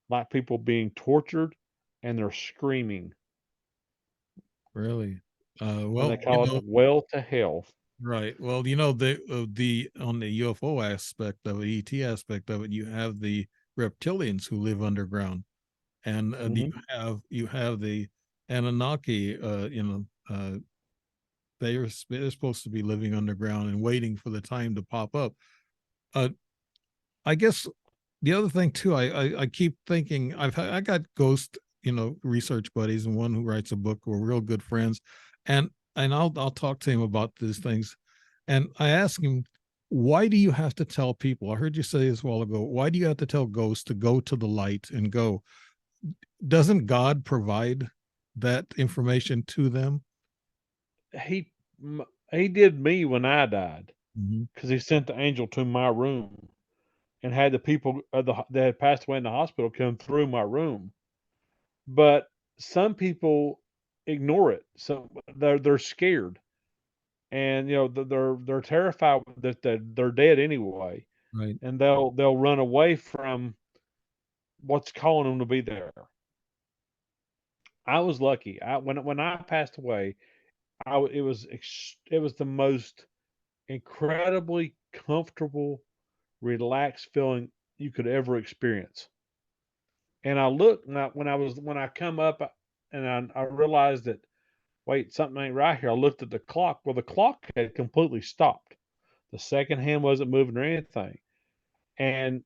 like people being tortured, and they're screaming, really. and they Well, call it the well to hell. right. Well, the on the UFO aspect of it, ET aspect of it, you have the reptilians who live underground, and Hmm. you have the Anunnaki. They're supposed to be living underground and waiting for the time to pop up. Uh, I guess the other thing too, I keep thinking I got ghost research buddies and one who writes a book. We're real good friends, and I'll talk to him about these things, and I ask him, why do you have to tell people? I heard you say this a while ago. Why do you have to tell ghosts to go to the light and go? Doesn't God provide that information to them? He he did me when I died Mhm. because he sent the angel to my room and had the people that had passed away in the hospital come through my room. But some people ignore it, so they're scared, and they're terrified that they're dead anyway, Right. and they'll run away from what's calling them to be there. I was lucky. When I passed away, it was the most incredibly comfortable, relaxed feeling you could ever experience. And I looked when I come up and I realized that wait, something ain't right here. I looked at the clock. Well, the clock had completely stopped. The second hand wasn't moving or anything. And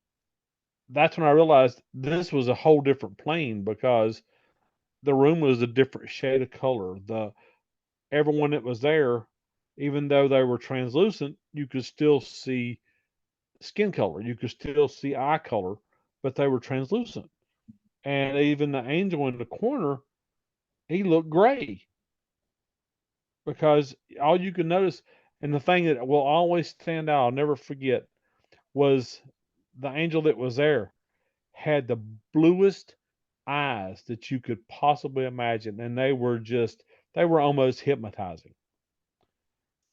that's when I realized this was a whole different plane because the room was a different shade of color. The everyone that was there, even though they were translucent, you could still see skin color. You could still see eye color, but they were translucent. And even the angel in the corner, he looked gray because all you could notice, and the thing that will always stand out, I'll never forget, was the angel that was there had the bluest eyes that you could possibly imagine, and they were almost hypnotizing.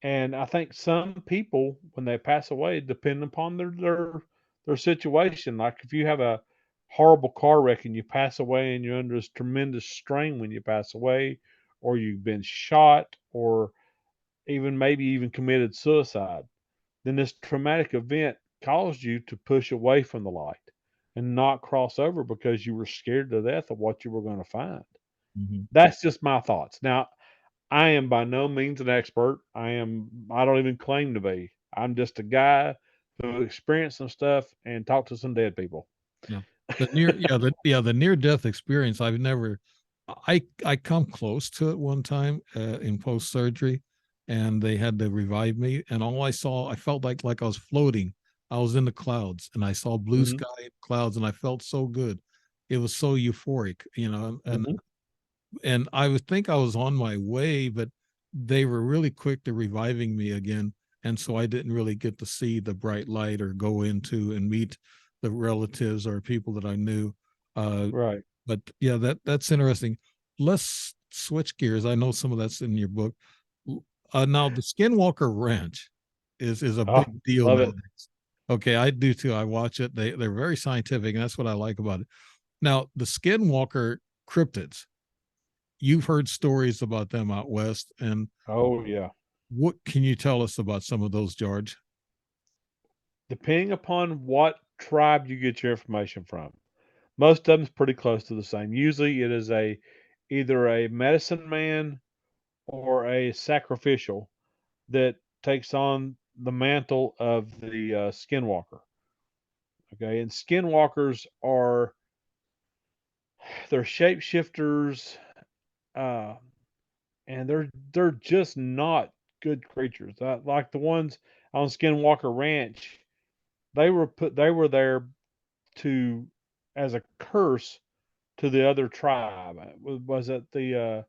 And I think some people, when they pass away, depend upon their situation. Like if you have a horrible car wreck and you pass away and you're under this tremendous strain when you pass away, or you've been shot, or even maybe even committed suicide, then this traumatic event caused you to push away from the light and not cross over because you were scared to death of what you were going to find. Mhm. That's just my thoughts. Now, I am by no means an expert. I don't even claim to be. I'm just a guy who experienced some stuff and talked to some dead people. Yeah. The near death experience, I've never I come close to it one time in post surgery, and they had to revive me, and all I saw, I felt like I was floating. I was in the clouds and I saw blue Mhm, sky clouds and I felt so good. It was so euphoric, mhm. and I would think I was on my way, but they were really quick to reviving me again. And so I didn't really get to see the bright light or go into and meet the relatives or people that I knew. Uh, Right. but yeah, that's interesting. Let's switch gears. I know some of that's in your book. Now the Skinwalker Ranch is a Oh, big deal love it. nowadays. Okay, I do too. I watch it. They're very scientific, and that's what I like about it. Now the Skinwalker cryptids, you've heard stories about them out west, and Oh, yeah. what can you tell us about some of those, George? Depending upon what tribe you get your information from, most of them's pretty close to the same. Usually it is a either a medicine man or a sacrificial that takes on the mantle of the skinwalker. Okay, and skinwalkers are they're shapeshifters, uh, and they're just not good creatures. Like the ones on Skinwalker Ranch, they were there to as a curse to the other tribe. Was it the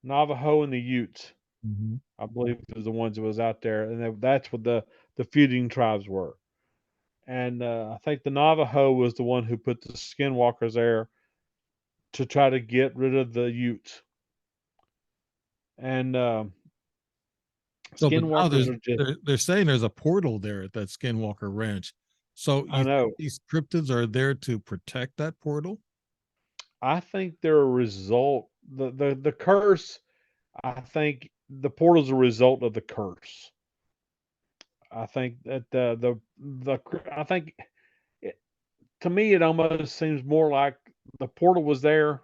Navajo and the Utes? Mhm. I believe was the ones that was out there, and that's what the feuding tribes were. And I think the Navajo was the one who put the skinwalkers there to try to get rid of the Utes. And So, but now skinwalkers are just they're saying there's a portal there at that Skinwalker Ranch. So I you think know. these cryptids are there to protect that portal? I think they're a result the curse, I think the portal's a result of the curse. I think that I think it, to me it almost seems more like the portal was there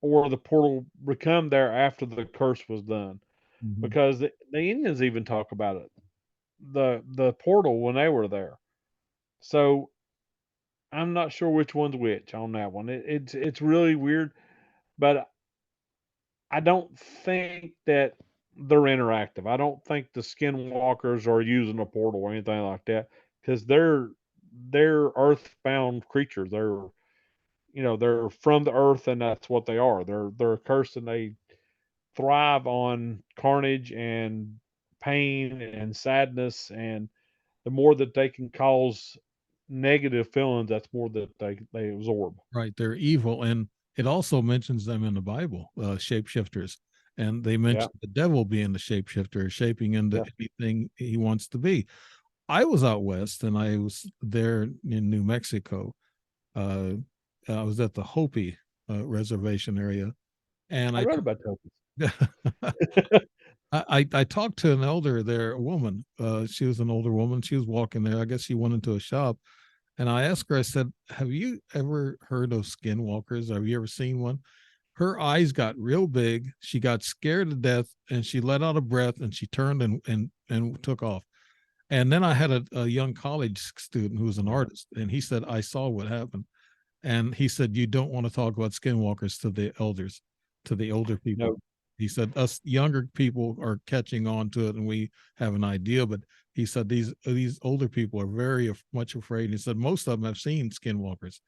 or the portal become there after the curse was done Mhm. because the Indians even talk about it. The portal when they were there. So I'm not sure which one's which on that one. It's really weird, but I don't think that they're interactive. I don't think the skinwalkers are using a portal or anything like that because they're earthbound creatures. They're from the earth and that's what they are. They're a curse and they thrive on carnage and pain and sadness, and the more that they can cause negative feelings, that's more that they absorb. Right, they're evil, and it also mentions them in the Bible, shapeshifters, and they Yeah, mention the devil being the shapeshifter, shaping into yeah. anything he wants to be. I was out west, and I was there in New Mexico. Uh, I was at the Hopi reservation area, and I read about those. I talked to an elder there, a woman. She was an older woman. She was walking there. I guess she went into a shop, and I asked her. I said, "Have you ever heard of skinwalkers? Have you ever seen one?" her eyes got real big. She got scared to death, and she let out a breath, and she turned and took off. And then I had a young college student who was an artist, and he said, I saw what happened. And he said, you don't want to talk about skinwalkers to the elders, to the older people. No. He said, us younger people are catching on to it and we have an idea. But he said, these older people are very much afraid. He said, most of them have seen skinwalkers.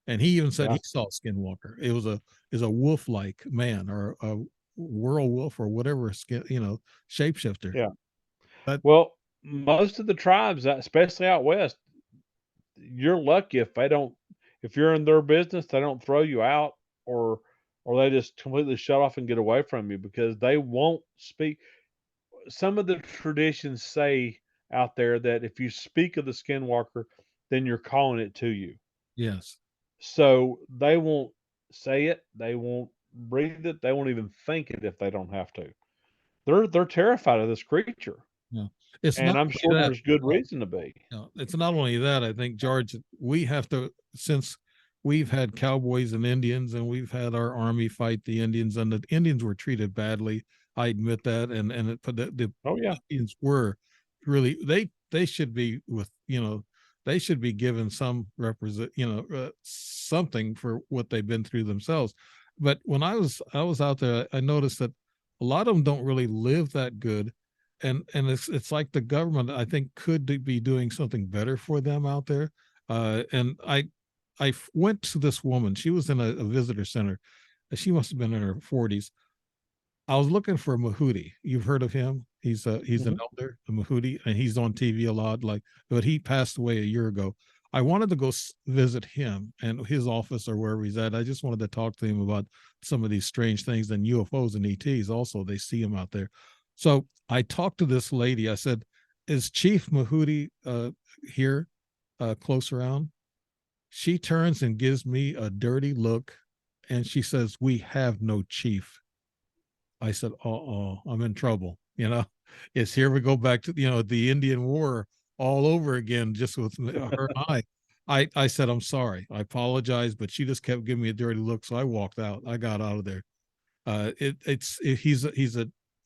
And he even said Yeah. he saw a skinwalker. It was a wolf-like man or a werewolf or whatever skin, shapeshifter. Yeah. But Well, most of the tribes, especially out west, you're lucky if if you're in their business, they don't throw you out or they just completely shut off and get away from you because they won't speak. Some of the traditions say out there that if you speak of the skinwalker, then you're calling it to you. yes, So they won't say it, they won't breathe it, they won't even think it if they don't have to. They're terrified of this creature, yeah. It's and not I'm sure only that. there's good reason to be. It's not only that. I think, George, we have to, since we've had cowboys and Indians, and we've had our army fight the Indians, and the Indians were treated badly. I admit that, but the Oh, yeah. Indians were really they should be they should be given some represent something for what they've been through themselves. But when I was out there, I noticed that a lot of them don't really live that good, and it's like the government, I think, could be doing something better for them out there. And I went to this woman. She was in a visitor center. She must have been in her 40s. I was looking for Mahudi. You've heard of him? He's an Mhm. elder, a Mahudi, and he's on TV a lot. But he passed away a year ago. I wanted to go visit him and his office or wherever he's at. I just wanted to talk to him about some of these strange things and UFOs and ETs. Also, they see him out there. So I talked to this lady. I said, "Is Chief Mahudi here, close around?" She turns and gives me a dirty look, and she says, "We have no chief." I said, "Oh, I'm in trouble." It's here we go back to the Indian War all over again, just with her and I. I said, "I'm sorry, I apologize," but she just kept giving me a dirty look, so I walked out. I got out of there.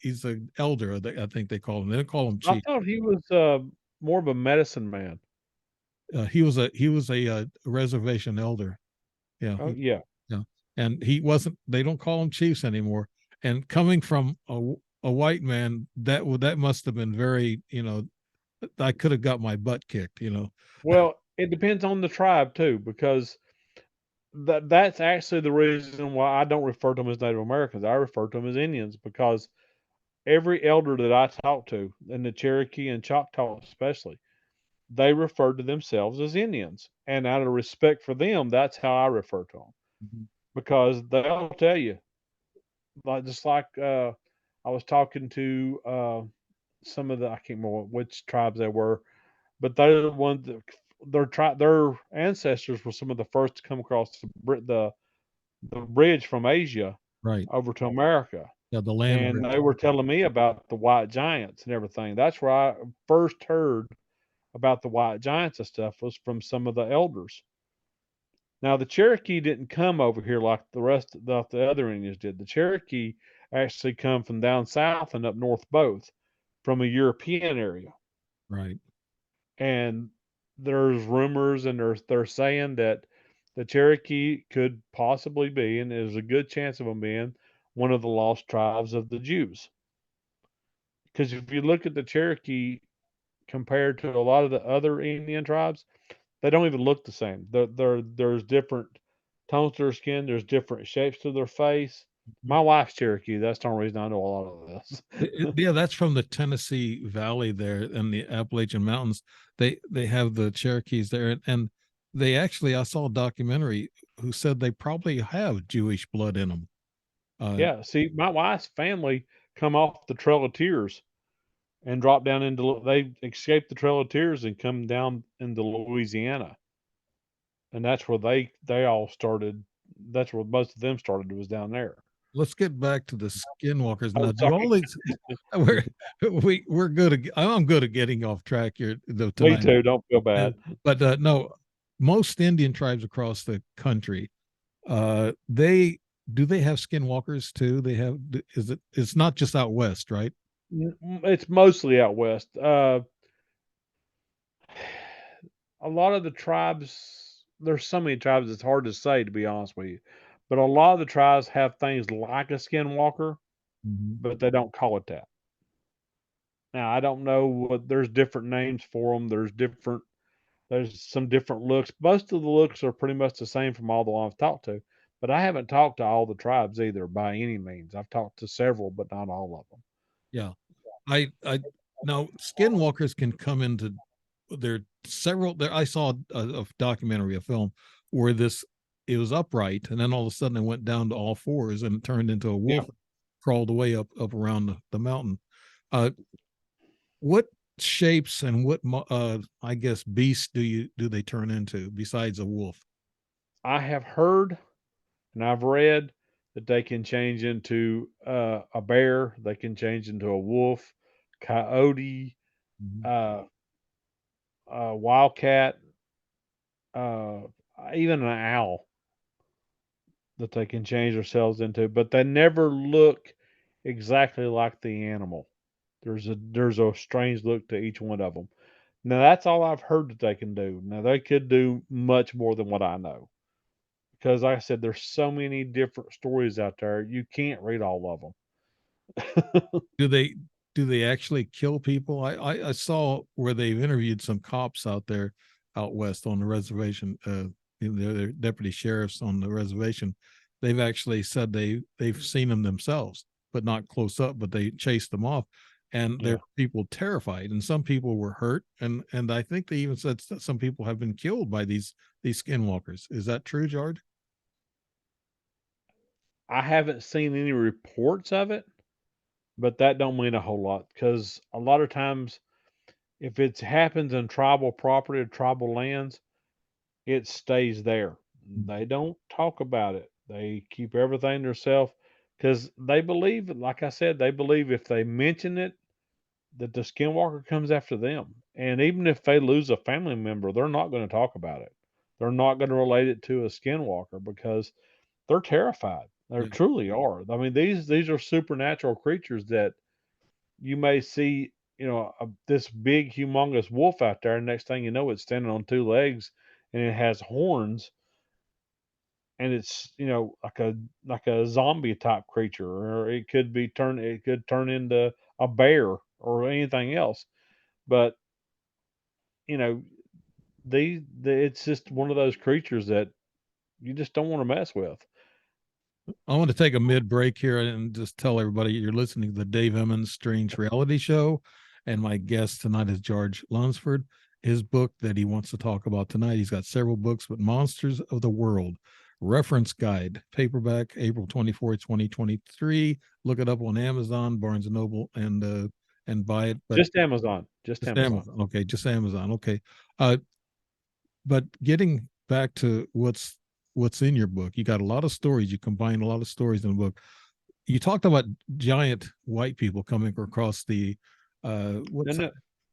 He's an elder, I think they call him. They don't call him I chief. thought he was, more of a medicine man. He was a reservation elder. Yeah, Oh, yeah. yeah, and he wasn't. They don't call them chiefs anymore. And coming from a white man, that must have been very. I could have got my butt kicked. Well, it depends on the tribe too, because that's actually the reason why I don't refer to them as Native Americans. I refer to them as Indians because every elder that I talk to, in the Cherokee and Choctaw especially, they refer to themselves as Indians. And out of respect for them, that's how I refer to them. Mhm. Because they'll tell you, just like I was talking to some of I can't remember which tribes they were, but they're the ones that their ancestors were some of the first to come across the bridge from Asia Right. over to America. Yeah, the land And bridge. they were telling me about the white giants and everything. That's where I first heard about the white giants and stuff was from some of the elders. Now the Cherokee didn't come over here like the other Indians did. The Cherokee actually come from down south and up north both, from a European area. Right. And there's rumors and they're saying that the Cherokee could possibly be, and there's a good chance of them being, one of the lost tribes of the Jews. Because if you look at the Cherokee compared to a lot of the other Indian tribes, they don't even look the same. There's different tones to their skin. There's different shapes to their face. Mhm. My wife's Cherokee. That's the only reason I know a lot of this. Yeah, that's from the Tennessee Valley there and the Appalachian Mountains. They have the Cherokees there, and they actually, I saw a documentary who said they probably have Jewish blood in them. Uh, Yeah. See, my wife's family come off the Trail of Tears and drop down into they escaped the Trail of Tears and come down into Louisiana, and that's where they all started. That's where most of them started was down there. let's get back to the skinwalkers Oh, now. Do sorry. all these we're we're good at I'm good at getting off track here Me tonight. too. Don't feel Uh, bad. but no, most Indian tribes across the country, they do they have skinwalkers too? They have, is it, it's not just out west, right? It's mostly out west. A lot of the tribes, there's so many tribes, it's hard to say, to be honest with you. But a lot of the tribes have things like a skinwalker, Mhm. but they don't call it that. Now, I don't know what there's different names for them. There's some different looks. Most of the looks are pretty much the same from all the ones I've talked to. But I haven't talked to all the tribes either by any means. I've talked to several, but not all of them. Yeah. I now skinwalkers can come into there several there. I saw a documentary, a film where this it was upright and then all of a sudden it went down to all fours and it turned into a Yeah. wolf, crawled away up around the mountain. Uh, what shapes and what I guess beasts do they turn into besides a wolf? I have heard and I've read that they can change into a bear, they can change into a wolf, coyote, Mhm. uh, wildcat, uh, even an owl that they can change themselves into, but they never look exactly like the animal. There's a strange look to each one of them. Now that's all I've heard that they can do. Now they could do much more than what I know because, like I said, there's so many different stories out there. You can't read all of them. Do they do they actually kill people? I saw where they've interviewed some cops out there out west on the reservation. They're deputy sheriffs on the reservation. They've actually said they've seen them themselves, but not close up. But they chased them off, and there Yeah. were people terrified, and some people were hurt, and I think they even said that some people have been killed by these skinwalkers. Is that true, George? I haven't seen any reports of it, but that don't mean a whole lot because a lot of times if it happens in tribal property or tribal lands, it stays there. They don't talk about it. They keep everything to themselves because they believe, like I said, they believe if they mention it, that the skinwalker comes after them. And even if they lose a family member, they're not going to talk about it. They're not going to relate it to a skinwalker because they're terrified. They Yeah. truly are. I mean, these are supernatural creatures that you may see, this big, humongous wolf out there. And next thing you know, it's standing on two legs and it has horns and it's like a zombie type creature, or it could turn into a bear or anything else. But you know, it's just one of those creatures that you just don't want to mess with. I want to take a mid break here and just tell everybody you're listening to the Dave Emmons Strange Reality Show. And my guest tonight is George Lunsford. His book that he wants to talk about tonight, he's got several books, but Monsters of the World, Reference Guide, paperback, April 24th, 2023. Look it up on Amazon, Barnes and Noble, and buy it. But Just Amazon, just just Amazon. Amazon. Okay, just Amazon. Okay. Uh, but getting back to what's in your book, you got a lot of stories. You combine a lot of stories in the book. You talked about giant white people coming across the No, what's no,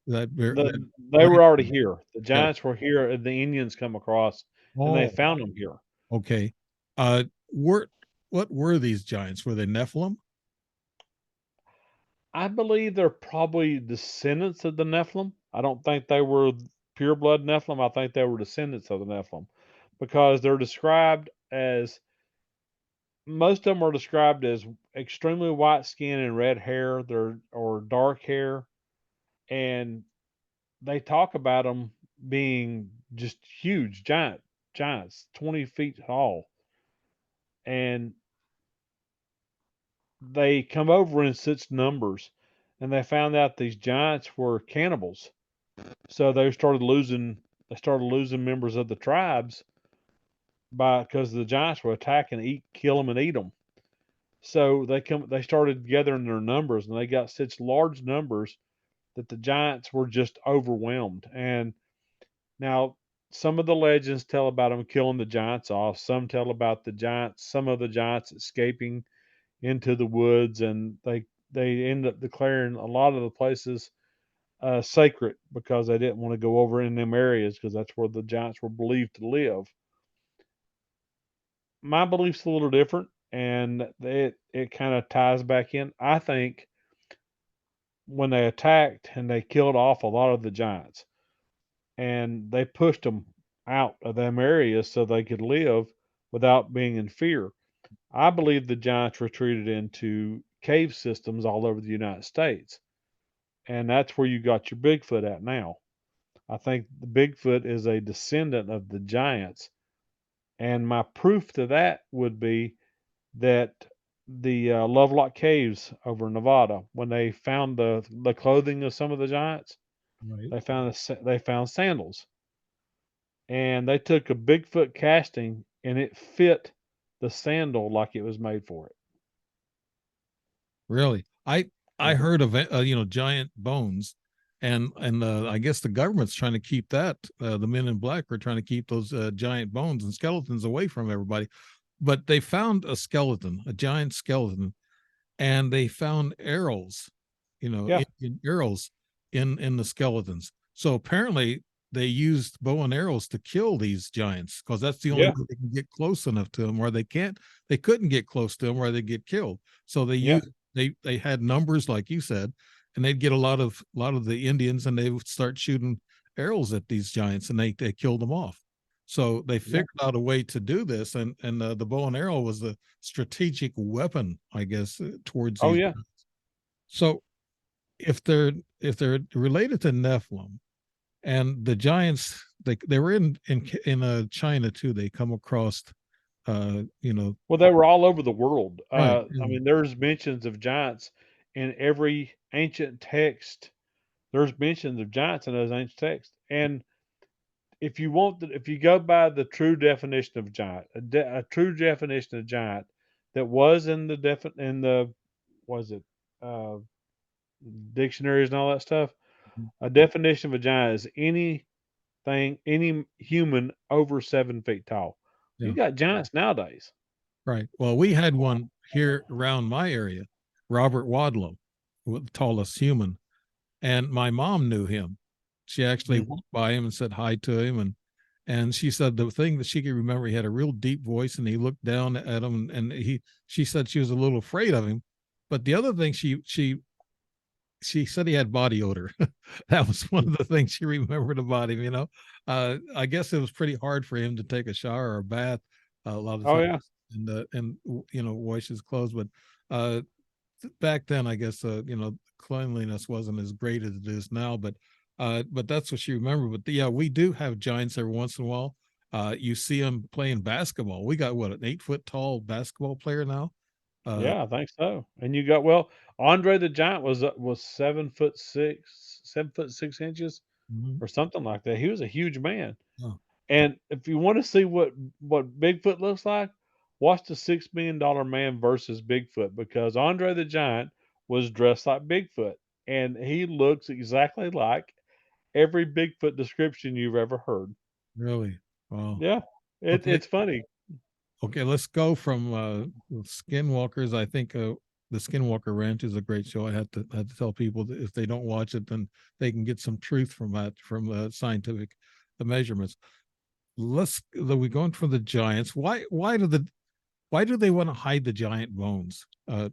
that they great were already here. The yeah. giants were here, and the Indians come across, and they Oh, found them here. okay. Were what were these giants? Were they Nephilim? I believe they're probably descendants of the Nephilim. I don't think they were pure blood Nephilim. I think they were descendants of the Nephilim because they're described as most of them are described as extremely white skin and red hair, or dark hair, and they talk about them being just huge, giants, 20 feet tall, and they come over in such numbers, and they found out these giants were cannibals. So they started losing members of the tribes by because the giants were attacking, kill them and eat them. So they started gathering their numbers, and they got such large numbers that the giants were just overwhelmed. And now some of the legends tell about them killing the giants off. Some tell about some of the giants escaping into the woods, and they end up declaring a lot of the places sacred because they didn't want to go over in them areas because that's where the giants were believed to live. My belief's a little different. and it kind of ties back in. I think when they attacked and they killed off a lot of the giants, and they pushed them out of them areas so they could live without being in fear. I believe the giants retreated into cave systems all over the United States, and that's where you got your Bigfoot at now. I think the Bigfoot is a descendant of the giants, and my proof to that would be that the Lovelock Caves over in Nevada, when they found the clothing of some of the giants, Right. they found sandals, and they took a Bigfoot casting and it fit the sandal like it was made for it. Really? I Yeah. heard of giant bones, and I guess the government's trying to keep that. The Men in Black are trying to keep those giant bones and skeletons away from everybody. But they found a skeleton, a giant skeleton, and they found arrows, Yeah. Indian arrows in the skeletons. So apparently they used bow and arrows to kill these giants because that's the only Yeah. way they can get close enough to them where they couldn't get close to them where they get killed. So Yeah. they had numbers like you said, and they'd get a lot of the Indians and they would start shooting arrows at these giants and they killed them off. So they Yeah. figured out a way to do this, and the bow and arrow was the strategic weapon, I guess, towards Oh these. yeah. So if they're related to Nephilim and the giants, they were in China too. They come across, uh, you know, Well, they were all over the world. right, I mean, there's mentions of giants in every ancient text. There's mentions of giants in those ancient texts. And if you go by the true definition of giant, a true definition of giant that was in the was it uh, dictionaries and all that stuff, a definition of a giant is any human over 7 feet tall. You yeah, got giants nowadays. right. Well, we had one here around my area, Robert Wadlow, the tallest human, and my mom knew him. She actually Mhm. walked by him and said hi to him, and she said the thing that she could remember, he had a real deep voice, and he looked down at him, and she said she was a little afraid of him. But the other thing she said he had body odor. That was one of the things she remembered about him. I guess it was pretty hard for him to take a shower or a bath a lot of Oh times, yeah. and wash his clothes. But uh, back then, I guess cleanliness wasn't as great as it is now. But that's what she remembered. But yeah, we do have giants every once in a while. You see them playing basketball. We got what, an 8 foot tall basketball player now. Uh, Yeah, I think so. And you got Andre the Giant was 7'6", 7'6" mhm. or something like that. He was a huge man. Oh, And if you want to see what Bigfoot looks like, watch the $6 Million Man versus Bigfoot, because Andre the Giant was dressed like Bigfoot, and he looks exactly like every Bigfoot description you've ever heard. really? Wow. Yeah, Okay. it's funny. Okay, let's go from Skinwalkers. I think the Skinwalker Ranch is a great show. I had to tell people that if they don't watch it, then they can get some truth from that, from the scientific the measurements. We going for the giants. Why do they want to hide the giant bones,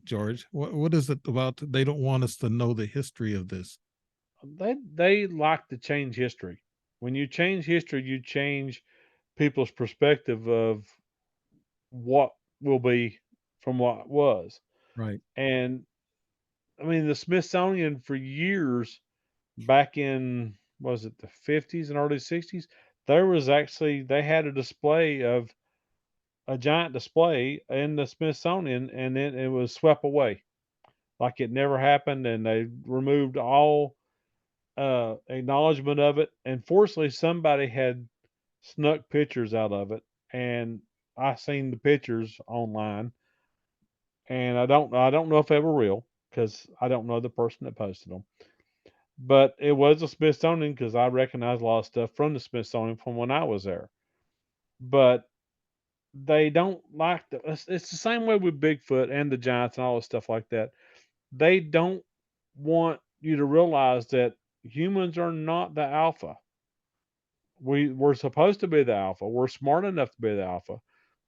George? What is it about? They don't want us to know the history of this, They like to change history. When you change history, you change people's perspective of what will be from what was. right? And I mean, the Smithsonian for years, back in was it the 50s and early 60s, they had a display of a giant display in the Smithsonian, and then it was swept away like it never happened, and they removed all acknowledgement of it. And fortunately, somebody had snuck pictures out of it, and I seen the pictures online, and I don't know if they were real because I don't know the person that posted them. But it was a Smithsonian because I recognize a lot of stuff from the Smithsonian from when I was there. But they don't like it's the same way with Bigfoot and the giants and all this stuff like that. They don't want you to realize that humans are not the alpha. We're supposed to be the alpha. We're smart enough to be the alpha,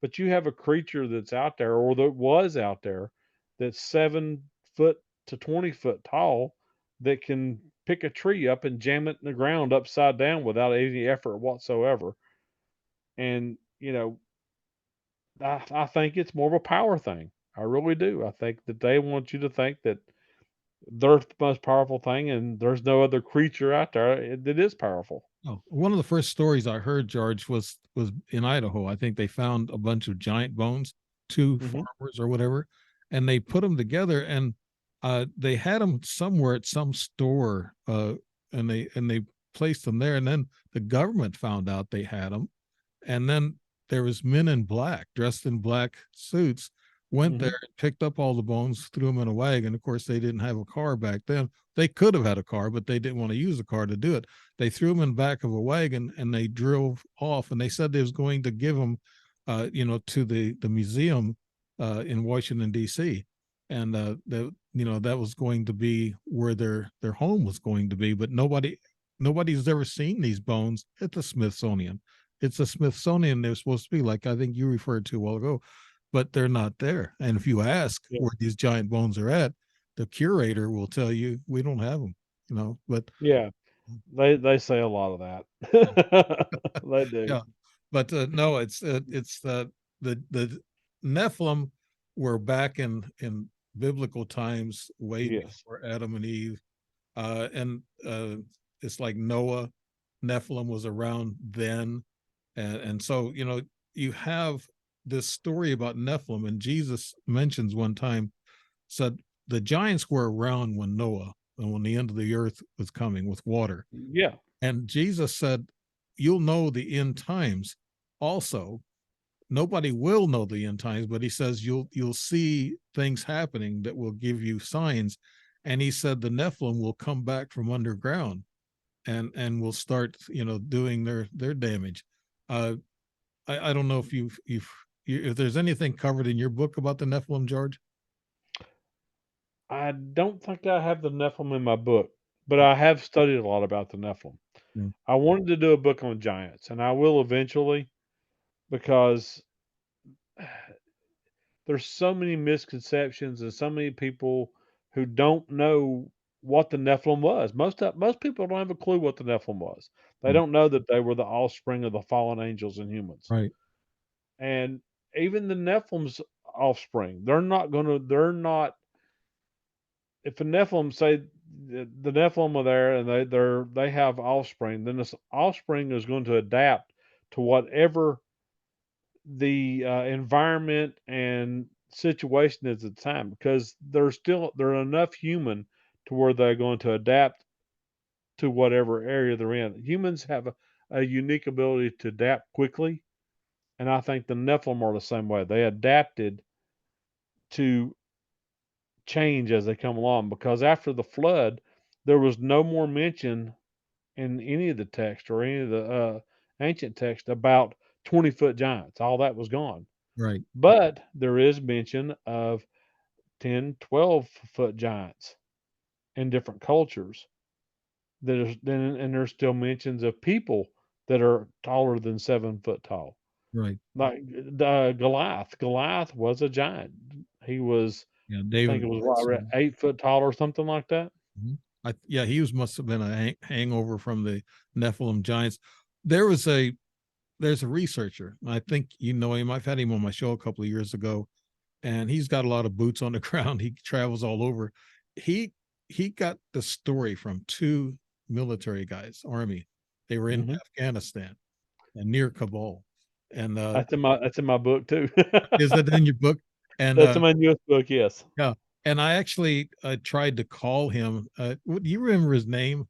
But you have a creature that's out there, or that was out there, that's 7 foot to 20 foot tall, that can pick a tree up and jam it in the ground upside down without any effort whatsoever. And I think it's more of a power thing. I really do. I think that they want you to think that they're the most powerful thing, and there's no other creature out there that is powerful. Oh, one of the first stories I heard, George, was in Idaho. I think they found a bunch of giant bones, two Hmm. farmers or whatever, and they put them together, and they had them somewhere at some store, and they placed them there, and then the government found out they had them, and then there was men in black, dressed in black suits, went there Hmm. and picked up all the bones, threw them in a wagon. Of course, they didn't have a car back then. They could have had a car, but they didn't want to use a car to do it. They threw them in the back of a wagon and they drove off. And they said they was going to give them, to the museum in Washington D.C. And that was going to be where their home was going to be. But nobody's ever seen these bones at the Smithsonian. It's a Smithsonian they're supposed to be, like I think you referred to a while ago, but they're not there. And if you ask Yeah. where these giant bones are at, the curator will tell you we don't have them. But Yeah. They say a lot of that. They do. yeah, but no, it's the Nephilim were back in biblical times, way Yes. before Adam and Eve, and it's like Noah. Nephilim was around then, and so you have this story about Nephilim, and Jesus mentions one time, said the giants were around when Noah and when the end of the earth was coming with water, Yeah. and Jesus said, you'll know the end times also. Nobody will know the end times, but he says you'll see things happening that will give you signs. And he said the Nephilim will come back from underground and will start, doing their damage. Uh, I don't know if there's anything covered in your book about the Nephilim, George. I don't think I have the Nephilim in my book, but I have studied a lot about the Nephilim. Mm. I wanted to do a book on giants, and I will eventually, because there's so many misconceptions and so many people who don't know what the Nephilim was. Most people don't have a clue what the Nephilim was. They Mm. don't know that they were the offspring of the fallen angels and humans. Right. And even the Nephilim's offspring, they're not if the Nephilim say the Nephilim are there and they have offspring, then this offspring is going to adapt to whatever the environment and situation is at the time, because they're enough human to where they're going to adapt to whatever area they're in. Humans have a unique ability to adapt quickly, and I think the Nephilim are the same way. They adapted to change as they come along, because after the flood, there was no more mention in any of the text or any of the ancient text about 20-foot giants. All that was gone. Right. But there is mention of 10, 12-foot giants in different cultures. And there's still mentions of people that are taller than 7 foot tall. Right. Like Goliath. Goliath was a giant. He was, Yeah. I think David. it was what, 8 foot tall or something like that. Mhm. Yeah, he must have been a hangover from the Nephilim giants. There was a there's a researcher. I think you know him. I've had him on my show a couple of years ago, and he's got a lot of boots on the ground. He travels all over. He he got the story from two military guys, army. They were in Hmm. Afghanistan and near Kabul. And That's in my book too. is that in your book? And That's in my newest book. Yes. yeah, and I actually tried to call him. Do you remember his name?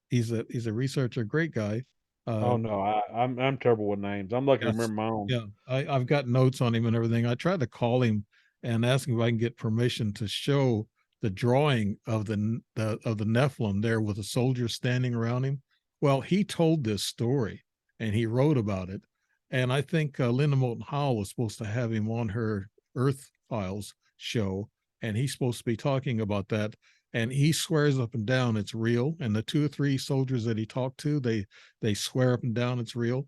He's a researcher, great guy. Uh, Oh no, I'm terrible with names. I'm lucky to yes, remember my own. yeah, I've got notes on him and everything. I tried to call him and ask him if I can get permission to show the drawing of the Nephilim there with the soldiers standing around him. Well, he told this story and he wrote about it, and I think Linda Moulton Howe was supposed to have him on her Earth Files show, and he's supposed to be talking about that. And he swears up and down it's real. And the two or three soldiers that he talked to, they swear up and down it's real.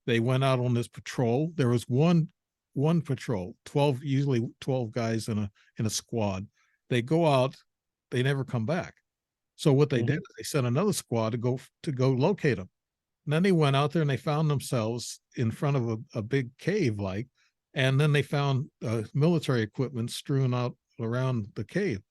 They went out on this patrol. There was one one patrol, 12, usually 12 guys in a squad. They go out, they never come back. So what they did Mhm. is they sent another squad to go locate them. And then they went out there and they found themselves in front of a big cave, like, and then they found military equipment strewn out around the cave.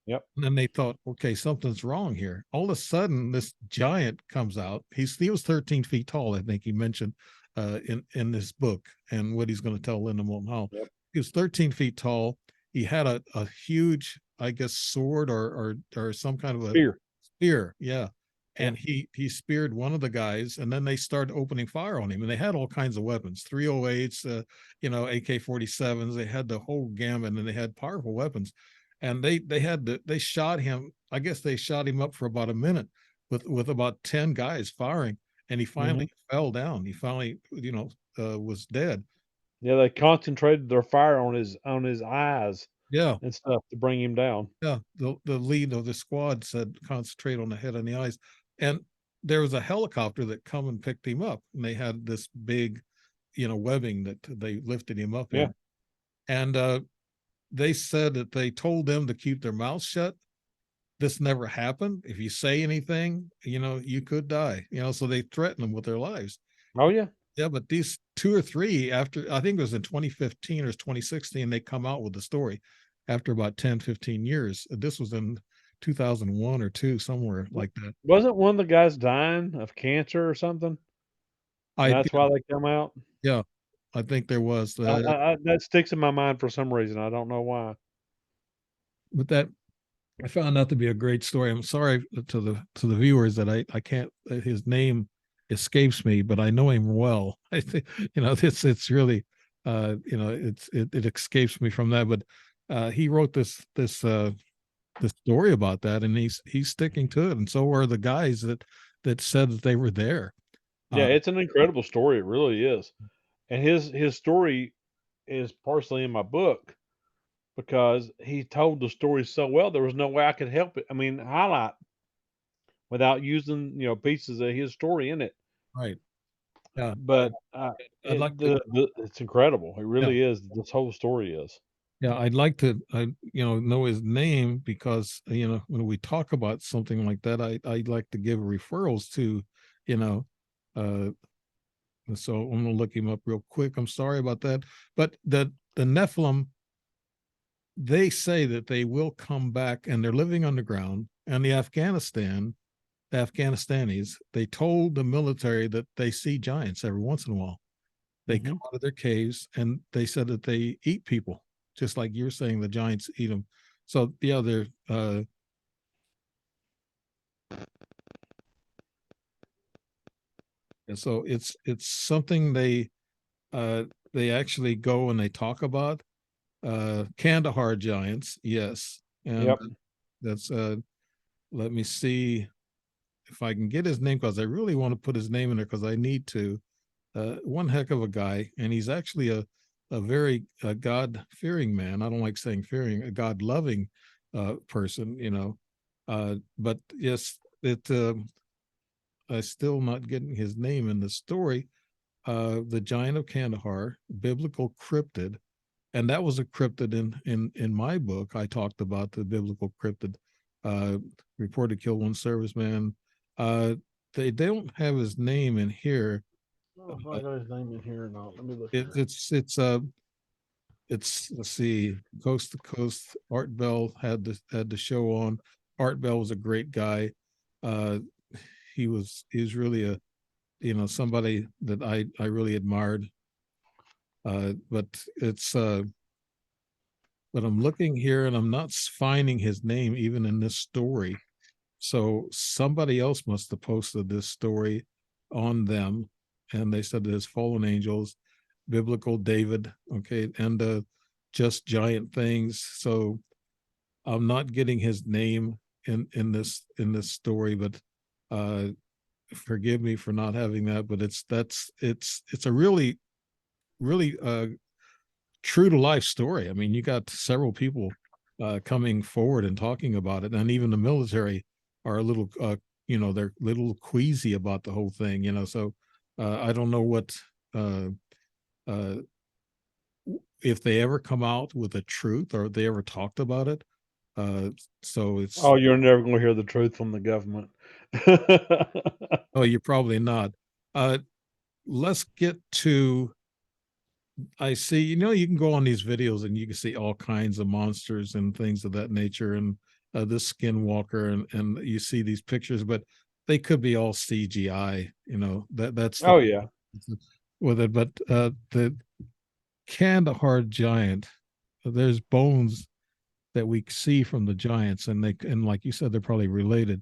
Yep. And then they thought, okay, something's wrong here. All of a sudden, this giant comes out. He was 13 feet tall, I think he mentioned in this book, and what he's going to tell Linda Moulton Hall. Yep. He was 13 feet tall. He had a huge, I guess, sword or some kind of a Spear. spear, yeah. Yep. And he speared one of the guys, and then they started opening fire on him. And they had all kinds of weapons, 308s, AK-47s. They had the whole gamut, and they had powerful weapons. And they shot him. I guess they shot him up for about a minute with about 10 guys firing, and he finally Mhm. fell down. He finally, was dead. Yeah, they concentrated their fire on his eyes Yeah, and stuff to bring him down. yeah. The lead of the squad said concentrate on the head and the eyes. And there was a helicopter that come and picked him up, and they had this big, webbing that they lifted him up Yeah. in. And they said that they told them to keep their mouths shut. This never happened. If you say anything, you could die. So they threatened them with their lives. Oh, yeah. Yeah, but these two or three, after, I think it was in 2015 or 2016, they come out with the story after about 10, 15 years. This was in 2001 or two, somewhere W like that. Wasn't one of the guys dying of cancer or something, and I that's why they come out? Yeah, I think there was I that sticks in my mind for some reason, I don't know why. but that I found that to be a great story. I'm sorry to the viewers that I can't, his name escapes me, but I know him well. I think it's really it escapes me from that. But he wrote this story about that, and he's sticking to it, and so are the guys that said that they were there. Yeah, Uh, it's an incredible story, it really is, and his story is partially in my book because he told the story so well, there was no way I could help it I mean, highlight without using, pieces of his story in it. right. Yeah. But, I'd like it to. the it's incredible, it Yeah. really is, this whole story is. Yeah, I'd like to, know his name because, when we talk about something like that, I'd like to give referrals to, you know, uh, so I'm gonna look him up real quick. I'm sorry about that, but the Nephilim, they say that they will come back, and they're living underground. And the Afghanistanis, they told the military that they see giants every once in a while. They come Mhm. out of their caves, and they said that they eat people, just like you're saying the giants eat them. So yeah, they're and so it's something they actually go and they talk about. Kandahar giants, yes. And Yep. that's let me see if I can get his name, because I really want to put his name in there because I need to. One heck of a guy, and he's actually a very God fearing man. I don't like saying fearing, a God loving person, but yes, I still not getting his name in the story. The giant of Kandahar, biblical cryptid, and that was a cryptid in my book. I talked about the biblical cryptid. Uh, Reported killed one serviceman. Uh, they don't have his name in here. Oh, if I got his name in here or not, let me look It, here. it's let's see, coast to coast. Art Bell had the show on. Art Bell was a great guy. Uh, he was really a somebody that I really admired. But it's but I'm looking here and I'm not finding his name even in this story. So somebody else must have posted this story on them, and they said there's fallen angels, biblical David, okay, and just giant things. So I'm not getting his name in this story, but uh forgive me for not having that. But it's a really true to life story. I mean, you got several people coming forward and talking about it, and even the military are a little, they're a little queasy about the whole thing. So I don't know uh, uh, if they ever come out with the truth or they ever talked about it. Uh, so it's Oh, you're never going to hear the truth from the government. oh, you're probably not. Uh, let's get to. I see. You know, you can go on these videos and you can see all kinds of monsters and things of that nature, and this skinwalker, and you see these pictures, but they could be all CGI. You know that's the Oh yeah. with it. But the Kandahar giant, there's bones that we see from the giants, and like you said, they're probably related.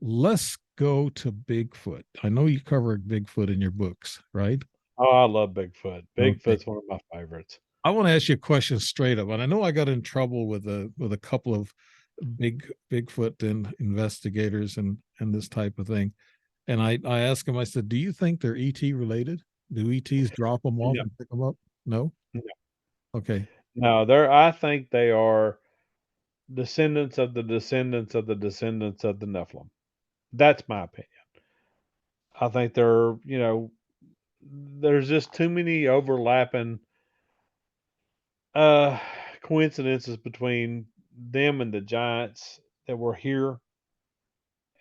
Let's go to Bigfoot. I know you cover Bigfoot in your books, right? Oh, I love Bigfoot. Okay. Bigfoot's one of my favorites. I want to ask you a question straight up. And I know I got in trouble with a couple of Bigfoot and investigators and this type of thing. And I asked them, I said, do you think they're ET related? Do ETs drop them off No, and pick them up? No? no, Okay. no. They're. I think they are descendants of the descendants of the descendants of the Nephilim. That's my opinion. I think they're. There's just too many overlapping uh coincidences between them and the giants that were here.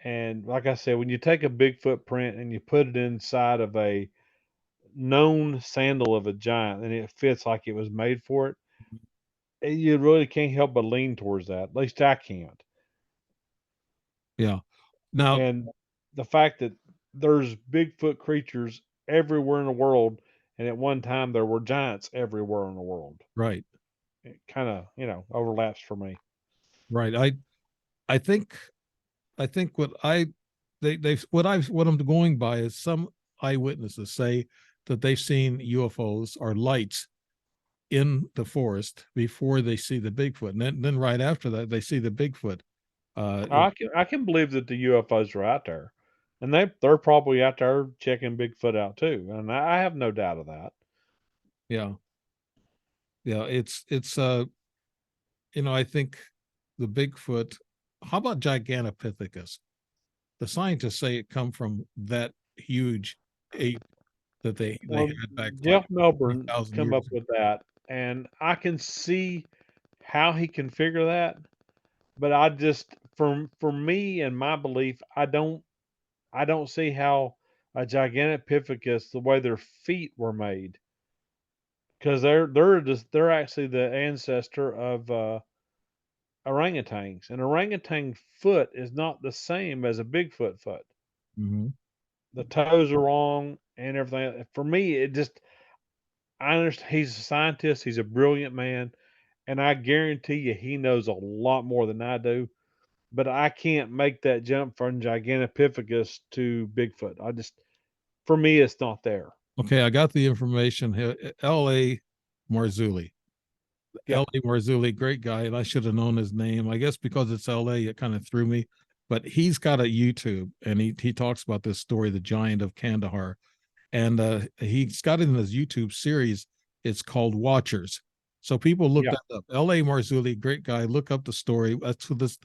And like I said, when you take a big footprint and you put it inside of a known sandal of a giant and it fits like it was made for it, you really can't help but lean towards that. At least I can't. Yeah. Now, And the fact that there's Bigfoot creatures everywhere in the world, and at one time there were giants everywhere in the world, right, it kind of, overlaps for me. right. I think I think what I they what I'm going by is some eyewitnesses say that they've seen UFOs or lights in the forest before they see the Bigfoot, and then right after that they see the Bigfoot. It, I can believe that the UFOs are out there, and they're probably out there checking Bigfoot out too, and I have no doubt of that. yeah, yeah. It's I think the Bigfoot. How about Gigantopithecus? The scientists say it come from that huge ape that they Well, had back like Jeff Melbourne 3,000 come years up ago. with that, and I can see how he can figure that, but I just for me and my belief, I don't see how a Gigantopithecus, the way their feet were made, because they're actually the ancestor of orangutans. An orangutan foot is not the same as a Bigfoot foot. Hmm. The toes are wrong and everything. For me, it just I understand he's a scientist, he's a brilliant man, and I guarantee you he knows a lot more than I do. But I can't make that jump from Gigantopithecus to Bigfoot. For me, it's not there. Okay, I got the information here. L.A. Marzulli. Yeah, L.A. Marzulli, great guy, and I should have known his name. I guess because it's L.A., it kind of threw me. But he's got a YouTube, and he talks about this story, the Giant of Kandahar, and he's got it in his YouTube series. It's called Watchers. So people look yeah. that up. L.A. Marzulli, great guy. Look up the story. That's what this.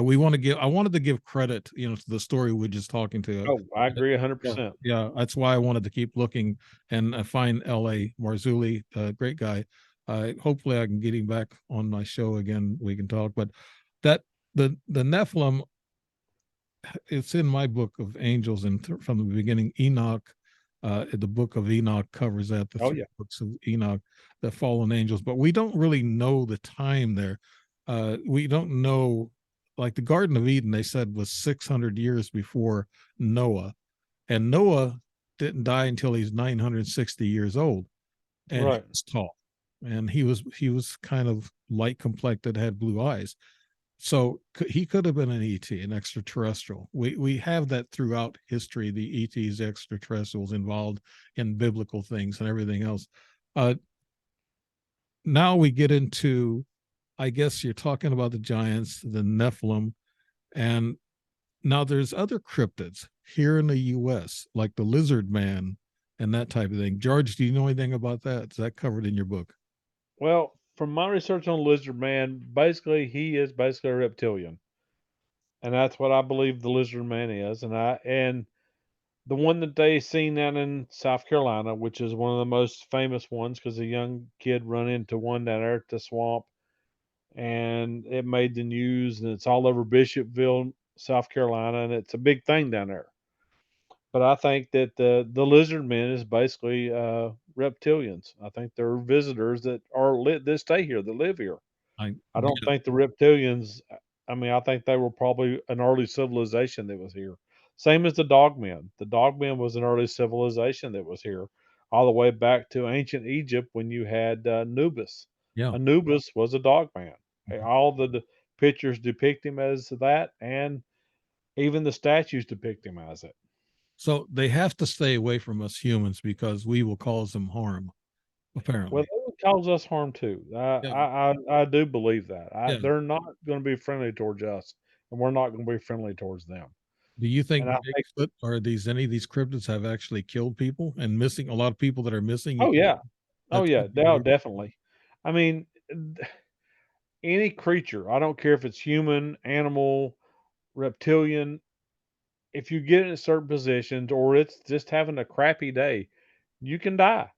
We want to give. I wanted to give credit, to the story we're just talking to. Oh, I agree Yeah, 100%. yeah. That's why I wanted to keep looking and find L.A. Marzulli, great guy. Hopefully, I can get him back on my show again. We can talk. But that the Nephilim, it's in my book of angels, and from the beginning, Enoch. The book of Enoch covers that, the Oh, three yeah. books of Enoch, the fallen angels, but we don't really know the time there. We don't know, like the Garden of Eden, they said was 600 years before Noah, and Noah didn't die until he's 960 years old, and he Right. was tall, and he was kind of light complected, had blue eyes. So he could have been an ET, an extraterrestrial. We have that throughout history. The ETs, extraterrestrials involved in biblical things and everything else. Uh, Now we get into, I guess you're talking about the giants, the Nephilim, and now there's other cryptids here in the U.S. like the Lizard Man and that type of thing. George, do you know anything about that? Is that covered in your book? Well, from my research on Lizard Man, basically he is basically a reptilian, and that's what I believe the Lizard Man is. And The one that they seen down in South Carolina, which is one of the most famous ones, because a young kid run into one down there at the swamp, and it made the news, and it's all over Bishopville, South Carolina, and it's a big thing down there. But I think that the lizard men is basically reptilians. I think they're visitors that are that stay here, that live here. I I don't yeah, think the reptilians. I mean, I think they were probably an early civilization that was here. Same as the dogmen. The dogmen was an early civilization that was here, all the way back to ancient Egypt when you had Anubis. yeah. Anubis was a dogman. Mhm. All the pictures depict him as that, and even the statues depict him as it. So they have to stay away from us humans because we will cause them harm, Well, apparently. they would cause us harm too. Yeah, I do believe that. yeah. They're not going to be friendly towards us, and we're not going to be friendly towards them. Do you think And I think, Bigfoot or these any of these cryptids have actually killed people and missing a lot of people that are missing? You oh think yeah, oh that's yeah, gonna be weird? definitely. I mean, any creature, I don't care if it's human, animal, reptilian, if you get in certain positions or it's just having a crappy day, you can die.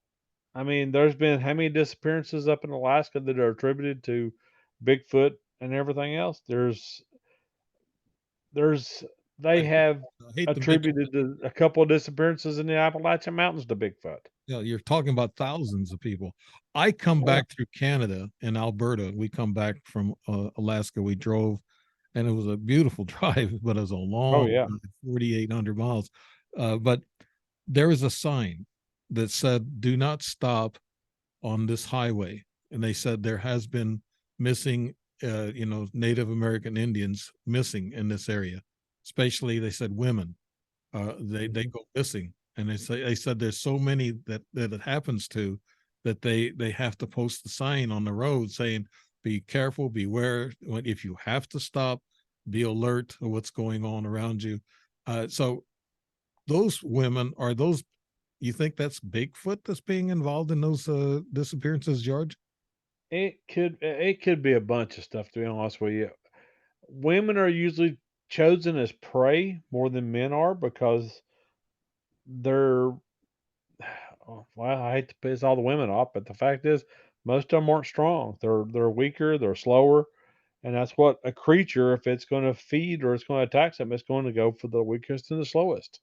I mean, there's been how many disappearances up in Alaska that are attributed to Bigfoot and everything else? There's I they hate have I hate to mention attributed a couple of disappearances in the Appalachian Mountains to Bigfoot. you're talking about thousands of people. I come Yeah. back through Canada in Alberta. We come back from Alaska. We drove, and it was a beautiful drive, but it was a Oh long yeah. 4,800 miles. But there was a sign that said, "Do not stop on this highway," and they said there has been missing, Native American Indians missing in this area, especially they said women. They Mhm. go missing, and they said there's so many that it happens to that they have to post a sign on the road saying, "Be careful, beware. If you have to stop, be alert of what's going on around you." So those women are those. You think that's Bigfoot that's being involved in those disappearances, George? It could be a bunch of stuff, to be honest with you. Women are usually chosen as prey more than men are because they're oh, well, I hate to piss all the women off, but the fact is most of them aren't strong. They're weaker, they're slower, and that's what a creature, if it's going to feed or it's going to attack something, it's going to go for the weakest and the slowest.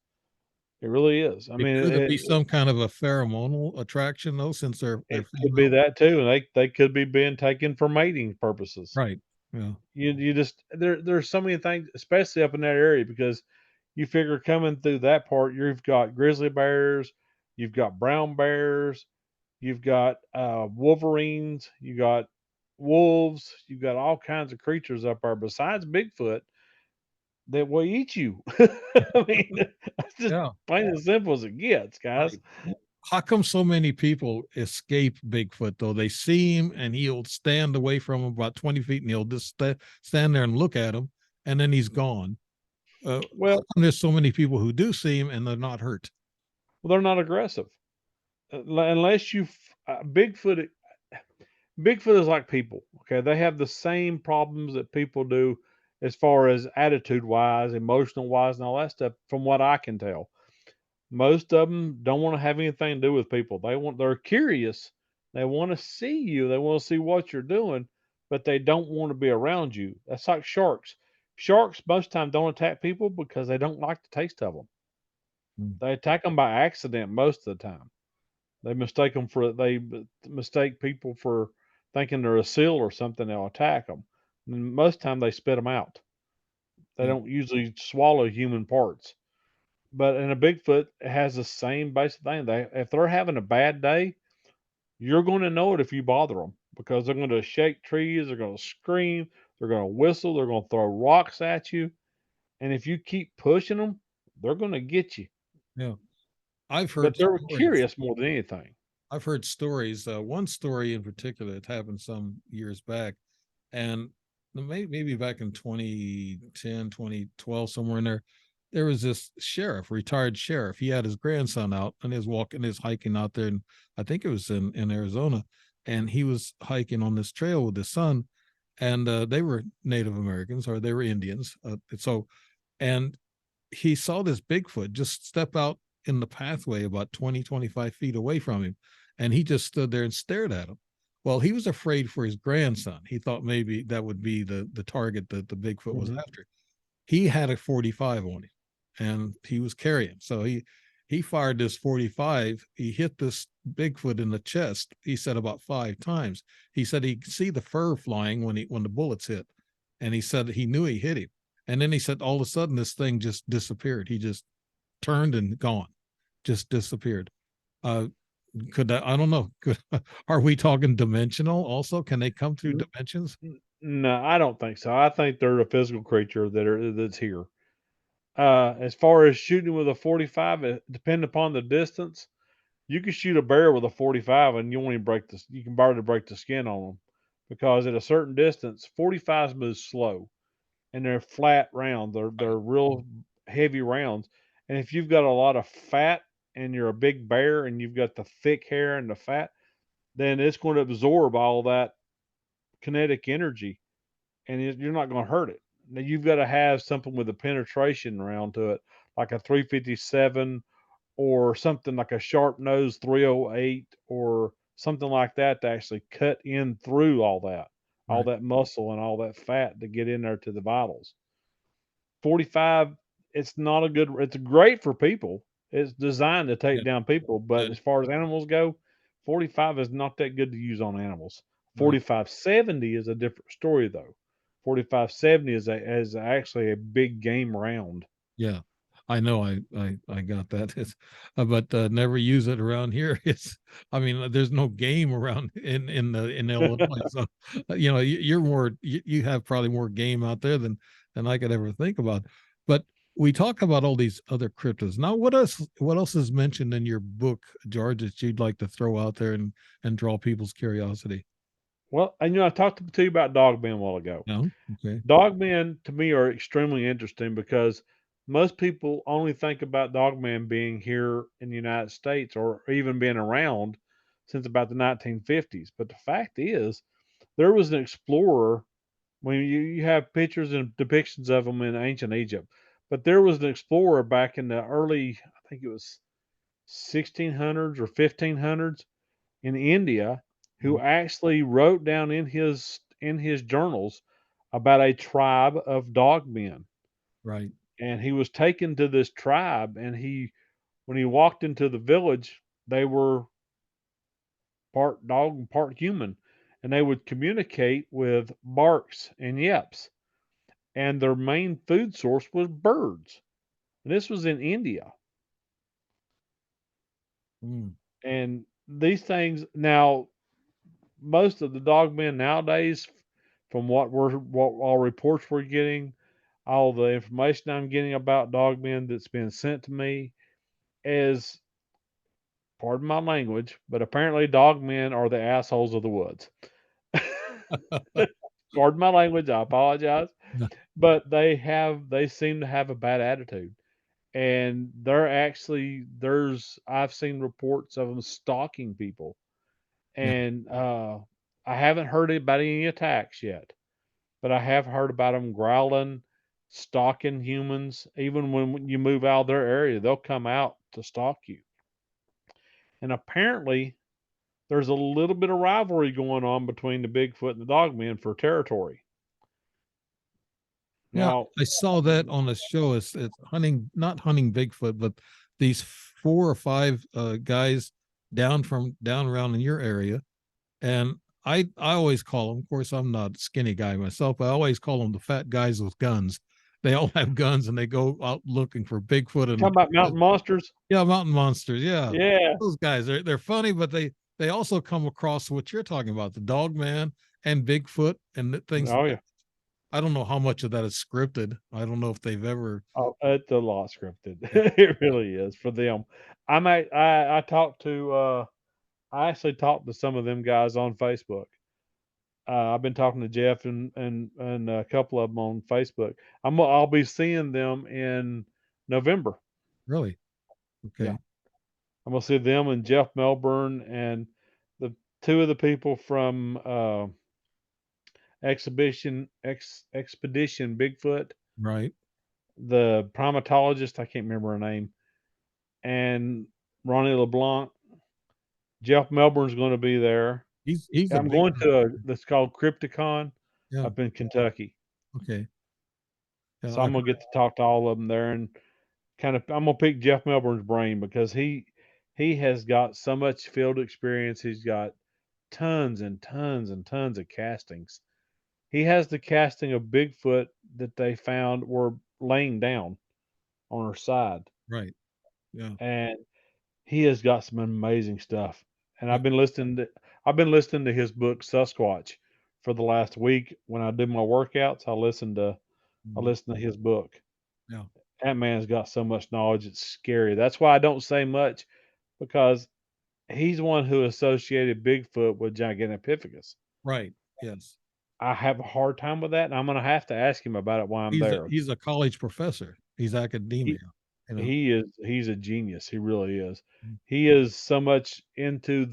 It really is. I mean, Could it be some kind of a pheromonal attraction though, since they're it could be female? that too, and they could be being taken for mating purposes. Right. Yeah. You just there's so many things, especially up in that area, because you figure coming through that part, you've got grizzly bears, you've got brown bears, you've got wolverines, you got wolves, you've got all kinds of creatures up there besides Bigfoot that will eat you. I mean, that's just Yeah. plain and simple as it gets, guys. Right. How come so many people escape Bigfoot though? They see him and he'll stand away from him about 20 feet and he'll just stand there and look at him and then he's gone. How Well, come there's so many people who do see him and they're not hurt? they're not aggressive unless Bigfoot is like people. Okay, they have the same problems that people do as far as attitude wise, emotional wise, and all that stuff. From what I can tell, most of them don't want to have anything to do with people. They're curious. They want to see you. They want to see what you're doing, but they don't want to be around you. That's like sharks. Sharks most time don't attack people because they don't like the taste of them. Mm. They attack them by accident most of the time. They mistake people for thinking they're a seal or something. They'll attack them. And most time they spit them out. They Yeah. don't usually swallow human parts. But in a Bigfoot, it has the same basic thing. If they're having a bad day, you're going to know it if you bother them because they're going to shake trees, they're going to scream, they're going to whistle, they're going to throw rocks at you, and if you keep pushing them, they're going to get you. Yeah. I've But heard they're stories. curious more than anything. I've heard stories. One story in particular that happened some years back, and maybe back in 2010, 2012, somewhere in there, there was this sheriff, retired sheriff. He had his grandson out and he was walking, his hiking out there, and I think it was in Arizona, and he was hiking on this trail with his son, and they were Native Americans or they were Indians. And he saw this Bigfoot just step out in the pathway about 20, 25 feet away from him. And he just stood there and stared at him. Well, he was afraid for his grandson. He thought maybe that would be the target that the Bigfoot was Mhm. after. He had a 45 on him and he was carrying. So he fired this 45. He hit this Bigfoot in the chest. He said about 5 times. He said he could see the fur flying when the bullets hit. And he said he knew he hit him. And then he said all of a sudden this thing just disappeared. He just turned and gone, just disappeared. Uh, could that? I don't know. Could, are we talking dimensional? Also, can they come through N- dimensions? No, I don't think so. I think they're a physical creature that's here. As far as shooting with a 45, depending upon the distance, you can shoot a bear with a 45 and you won't even break this. You can barely break the skin on them because at a certain distance, 45s move slow and they're flat rounds. They're real heavy rounds. And if you've got a lot of fat and you're a big bear and you've got the thick hair and the fat, then it's going to absorb all that kinetic energy and you're not going to hurt it. Now you've got to have something with a penetration round to it, like a 357 or something like a sharp nose 308 or something like that to actually cut in through all Right. that muscle and all that fat to get in there to the vitals. 45, it's not a good, it's great for people. It's designed to Yeah. take down people, but Yeah. as far as animals go, 45 is not that good to use on animals. Right. 4570 is a different story though. 4570 is actually a big game round. Yeah. I know. I got that. It's, but never use it around here. It's. I mean, there's no game around in Illinois. So, you're more. You have probably more game out there than I could ever think about. But we talk about all these other cryptids. Now, what else? What else is mentioned in your book, George, that you'd like to throw out there and draw people's curiosity? Well, and I talked to you about dogmen a while ago. No. Okay. Dogmen to me are extremely interesting because most people only think about dogmen being here in the United States or even being around since about the 1950s. But the fact is, there was an explorer when you have pictures and depictions of them in ancient Egypt, but there was an explorer back in the early, I think it was 1600s or 1500s in India who Mhm. actually wrote down in his journals about a tribe of dogmen. Right. And he was taken to this tribe, and he when he walked into the village, they were part dog and part human, and they would communicate with barks and yeps. And their main food source was birds. And this was in India. Mm. And these things now most of the dogmen nowadays, from what all reports we're getting, all the information I'm getting about dogmen that's been sent to me is, pardon my language, but apparently dogmen are the assholes of the woods. Pardon my language, I apologize, but they seem to have a bad attitude. And they're actually I've seen reports of them stalking people. Yeah. And I haven't heard about any attacks yet. But I have heard about them growling, stalking humans. Even when you move out of their area, they'll come out to stalk you. And apparently, there's a little bit of rivalry going on between the Bigfoot and the Dogmen for territory. Yeah, Now, I saw that on a show. It's hunting, not hunting Bigfoot, but these 4 or 5 guys down around in your area, and I always call them. Of course, I'm not a skinny guy myself, but I always call them the fat guys with guns. They all have guns, and they go out looking for Bigfoot you talking and about mountain monsters? yeah, mountain monsters. Yeah, Yeah. those guys they're funny, but they also come across what you're talking about, the dog man and Bigfoot and things. Oh, yeah. I don't know how much of that is scripted. I don't know if they've ever. Oh, it's a lot scripted. Yeah, It really is for them. I talked to I actually talked to some of them guys on Facebook. I've been talking to Jeff and a couple of them on Facebook. I'll be seeing them in November. really. Yeah, Okay. I'm gonna see them and Jeff Melbourne and the two of the people from Expedition Bigfoot. Right. the primatologist, I can't remember her name, and Ronnie LeBlanc. Jeff Melbourne's going to be there. He's a I'm big going to a that's called Crypticon yeah. up in Kentucky. Okay. Yeah, So I've I'm gonna heard get to talk to all of them there, and kind of I'm gonna pick Jeff Melbourne's brain because he has got so much field experience. He's got tons and tons and tons of castings. He has the casting of Bigfoot that they found were laying down on her side, right. Yeah. and he has got some amazing stuff. And Yeah. I've been listening to his book Sasquatch for the last week. When I do my workouts, I Mhm. listen to his book. Yeah. That man's got so much knowledge, it's scary. That's why I don't say much because he's one who associated Bigfoot with Gigantopithecus. Right. Yes. I have a hard time with that, and I'm gonna have to ask him about it while I'm there. He's a college professor. He's He academia, you know. he's a genius. He really is. Mm. He is so much into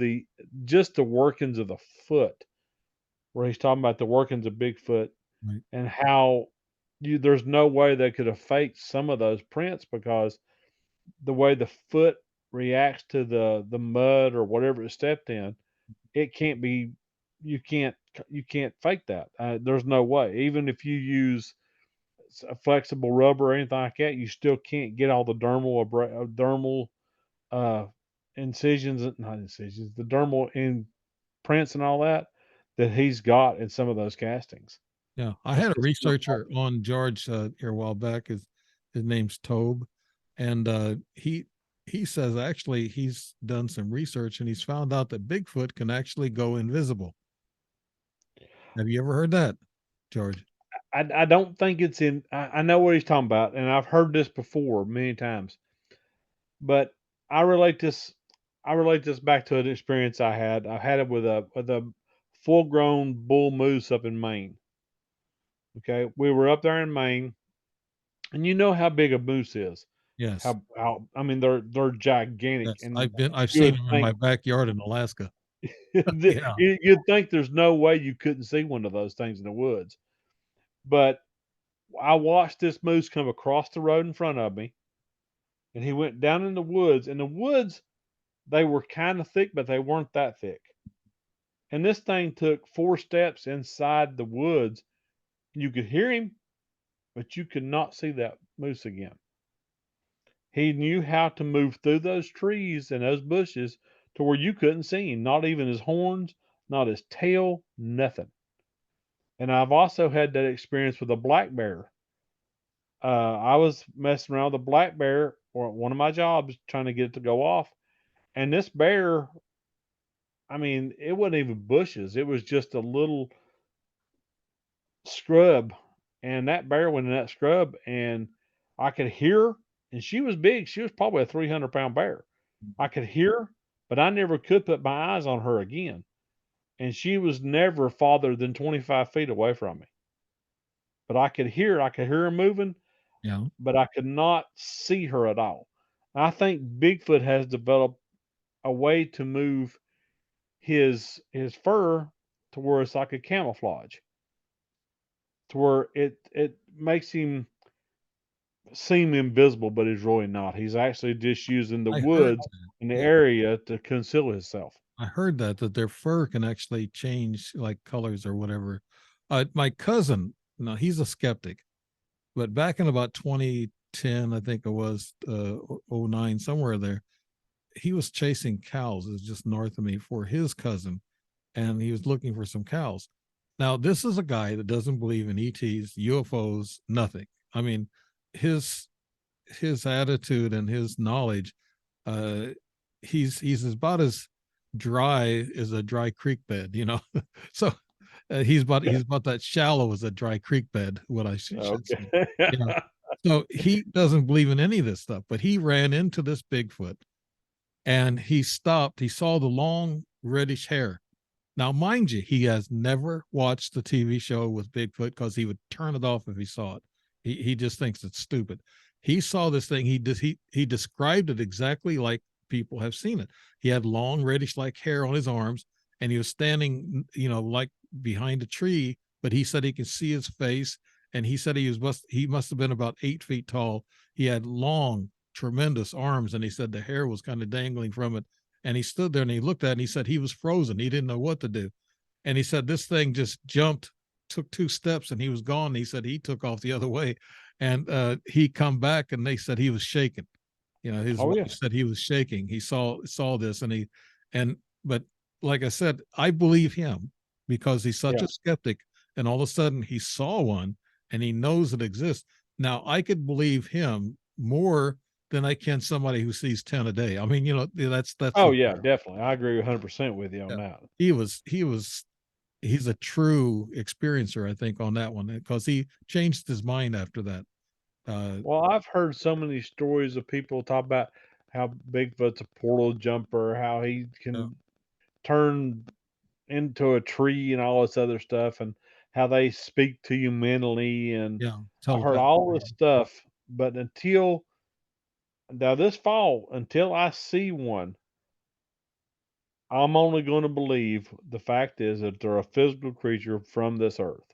just the workings of the foot, where he's talking about the workings of Bigfoot Right. and how there's no way they could have faked some of those prints because the way the foot reacts to the mud or whatever it stepped in, it can't be you can't fake that. There's no way. Even if you use a flexible rubber or anything like that, you still can't get all the dermal uh, incisions, not incisions, the dermal imprints and all that that he's got in some of those castings. Yeah. I It's had a just researcher on George here a while back. His name's Tobe. And he says actually he's done some research and he's found out that Bigfoot can actually go invisible. Have you ever heard that, George? I don't think it's in. I know what he's talking about, and I've heard this before many times. But I relate this. I relate this back to an experience I had. I had it with a full grown bull moose up in Maine. Okay, we were up there in Maine, and you know how big a moose is. Yes. How I mean they're gigantic, Yes. and I've you seen would him in think my backyard in Alaska. Yeah. you'd think there's no way you couldn't see one of those things in the woods. But I watched this moose come across the road in front of me, and he went down in the woods. And the woods, they were kind of thick, but they weren't that thick. And this thing took 4 steps inside the woods. You could hear him, but you could not see that moose again. He knew how to move through those trees and those bushes to where you couldn't see him, not even his horns, not his tail, nothing. And I've also had that experience with a black bear. I was messing around with a black bear or one of my jobs trying to get it to go off. And this bear, I mean, it wasn't even bushes. It was just a little scrub, and that bear went in that scrub, and I could hear her, and she was big. She was probably a 300-pound bear. I could hear her, but I never could put my eyes on her again. And she was never farther than 25 feet away from me. But I could hear her moving, Yeah. but I could not see her at all. I think Bigfoot has developed a way to move his fur to where it's like a camouflage, to where it makes him seem invisible, but he's really not. He's actually just using the I heard woods that. in the Yeah. area to conceal himself. I heard that their fur can actually change like colors or whatever. My cousin, now he's a skeptic, but back in about 2010, I think it was '09, somewhere there, he was chasing cows. It was just north of me for his cousin, and he was looking for some cows. Now, this is a guy that doesn't believe in ETs, UFOs, nothing. I mean, his his attitude and his knowledge, uh, he's about as dry as a dry creek bed, you know. So he's about that shallow as a dry creek bed. What I should say, Okay. yeah. So he doesn't believe in any of this stuff, but he ran into this Bigfoot and he stopped. He saw the long reddish hair. Now, mind you, he has never watched the TV show with Bigfoot because he would turn it off if he saw it. He just thinks it's stupid. He saw this thing. He described it exactly like people have seen it. He had long reddish like hair on his arms, and he was standing, like behind a tree. But he said he could see his face, and he said he must have been about 8 feet tall. He had long, tremendous arms, and he said the hair was kind of dangling from it. And he stood there and he looked at it and he said he was frozen. He didn't know what to do. And he said this thing just jumped, took 2 steps, and he was gone. And he said he took off the other way, and he come back, and they said he was shaking. His Oh wife yeah, said he was shaking. He saw this, and but like I said, I believe him because he's such yeah. a skeptic, and all of a sudden he saw one and he knows it exists. Now I could believe him more than I can somebody who sees 10 a day. I mean, that's Oh the yeah, definitely. I agree 100% with you on yeah. that. He's a true experiencer, I think, on that one because he changed his mind after that. Well, I've heard so many stories of people talk about how Bigfoot's a portal jumper, how he Yeah, can turn into a tree and all this other stuff, and how they speak to you mentally. And yeah, I've heard telepathic. all this stuff, but until now this fall, until I see one, I'm only going to believe the fact is that they're a physical creature from this earth.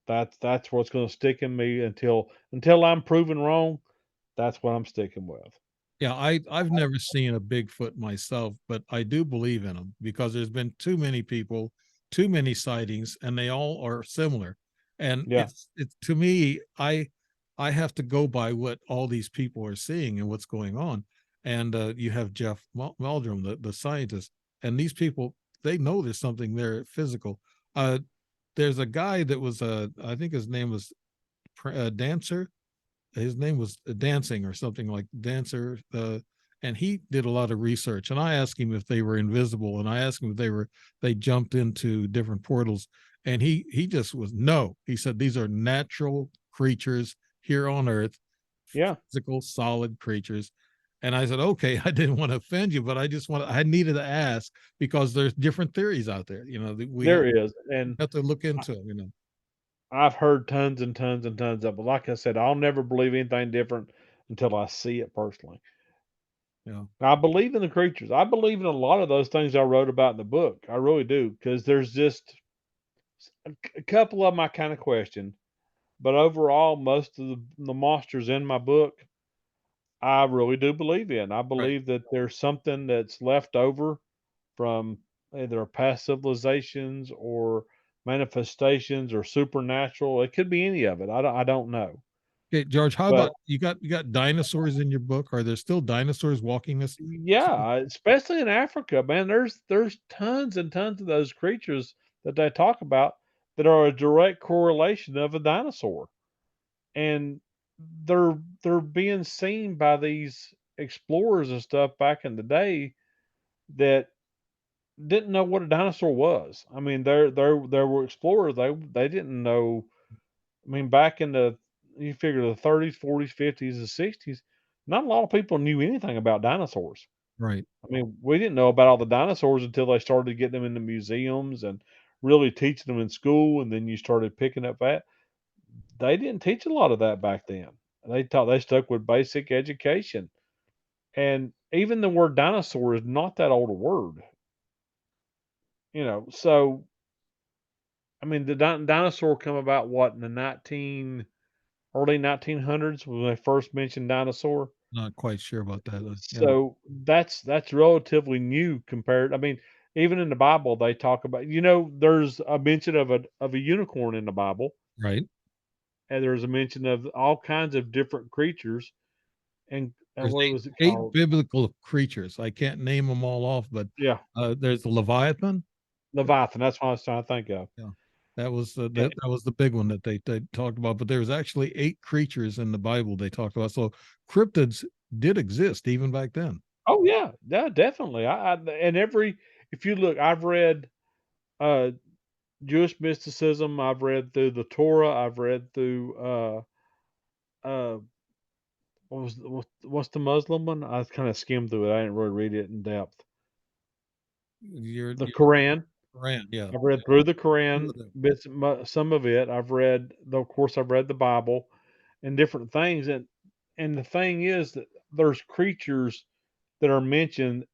That's what's going to stick in me until I'm proven wrong. That's what I'm sticking with. Yeah, I've never seen a Bigfoot myself, but I do believe in them because there's been too many people, too many sightings, and they all are similar. And Yeah, it's to me, I have to go by what all these people are seeing and what's going on. And you have Jeff Meldrum, the scientist, and these people they know there's something there physical. Uh, there's a guy that was I think his name was Dancer. His name was Dancing or something like Dancer. And he did a lot of research. And I asked him if they were invisible, and I asked him if they jumped into different portals. And he just was no. He said these are natural creatures here on Earth, yeah, physical, solid creatures. And I said, okay, I didn't want to offend you, but I needed to ask because there's different theories out there. We there is, and have to look I into them. I've heard tons and tons and tons of it. Like I said, I'll never believe anything different until I see it personally. Yeah, I believe in the creatures. I believe in a lot of those things I wrote about in the book. I really do, because there's just a couple of them I kind of question, but overall, most of the monsters in my book, I really do believe in. I right. believe that there's something that's left over from either past civilizations or manifestations or supernatural. It could be any of it. I don't know. Okay, George, how But about you got dinosaurs in your book? Are there still dinosaurs walking this? yeah, especially in Africa, man, there's tons and tons of those creatures that they talk about that are a direct correlation of a dinosaur. And they're being seen by these explorers and stuff back in the day that didn't know what a dinosaur was. I mean, there were explorers, they didn't know. I mean, back in the you figure the 30s, 40s, 50s, and 60s, not a lot of people knew anything about dinosaurs. Right. I mean, we didn't know about all the dinosaurs until they started getting them into museums and really teaching them in school, and then you started picking up that. They didn't teach a lot of that back then. They stuck with basic education. And even the word dinosaur is not that old a word, So I mean, the dinosaur come about what in the early 1900s when they first mentioned dinosaur. Not quite sure about that. Yeah. So that's relatively new compared. I mean, even in the Bible, they talk about. There's a mention of a unicorn in the Bible, Right. and there's a mention of all kinds of different creatures. And There's what eight was it eight called? biblical creatures. I can't name them all off, but Yeah, there's the Leviathan. Leviathan. That's what I was trying to think of. Yeah. That was Yeah. that was the big one that they talked about. But there was actually 8 creatures in the Bible they talked about. So cryptids did exist even back then. Oh yeah, yeah, definitely. And if you look, I've read uh Jewish mysticism. I've read through the Torah. I've read through uh what's the Muslim one? I kind of skimmed through it. I didn't really read it in depth. The You're Quran. Quran, yeah. I've read through the Two Quran, of them. some of it. I've read, though, of course, I've read the Bible and different things. And the thing is that there's creatures that are mentioned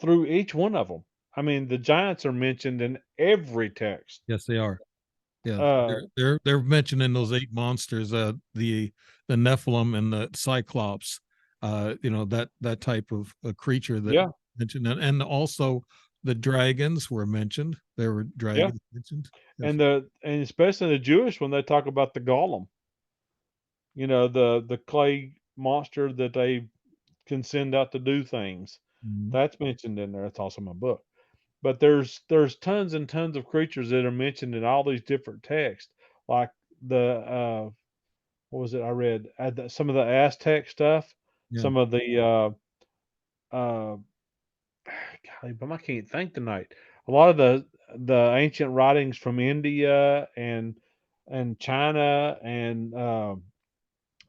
through each one of them. I mean, the giants are mentioned in every text. Yes, they are. Yeah, Uh, they're mentioning those 8 monsters, the Nephilim and the Cyclops, that type of a creature that yeah, mentioned, and also the dragons were mentioned. There were yeah, dragons mentioned. Yes. and especially the Jewish when they talk about the golem, the clay monster that they can send out to do things. Mhm. That's mentioned in there. That's also in my book. But there's tons and tons of creatures that are mentioned in all these different texts, like the what was it I read? Some of the Aztec stuff, Yeah. some of the uh, golly, but I can't think tonight. A lot of the ancient writings from India and China and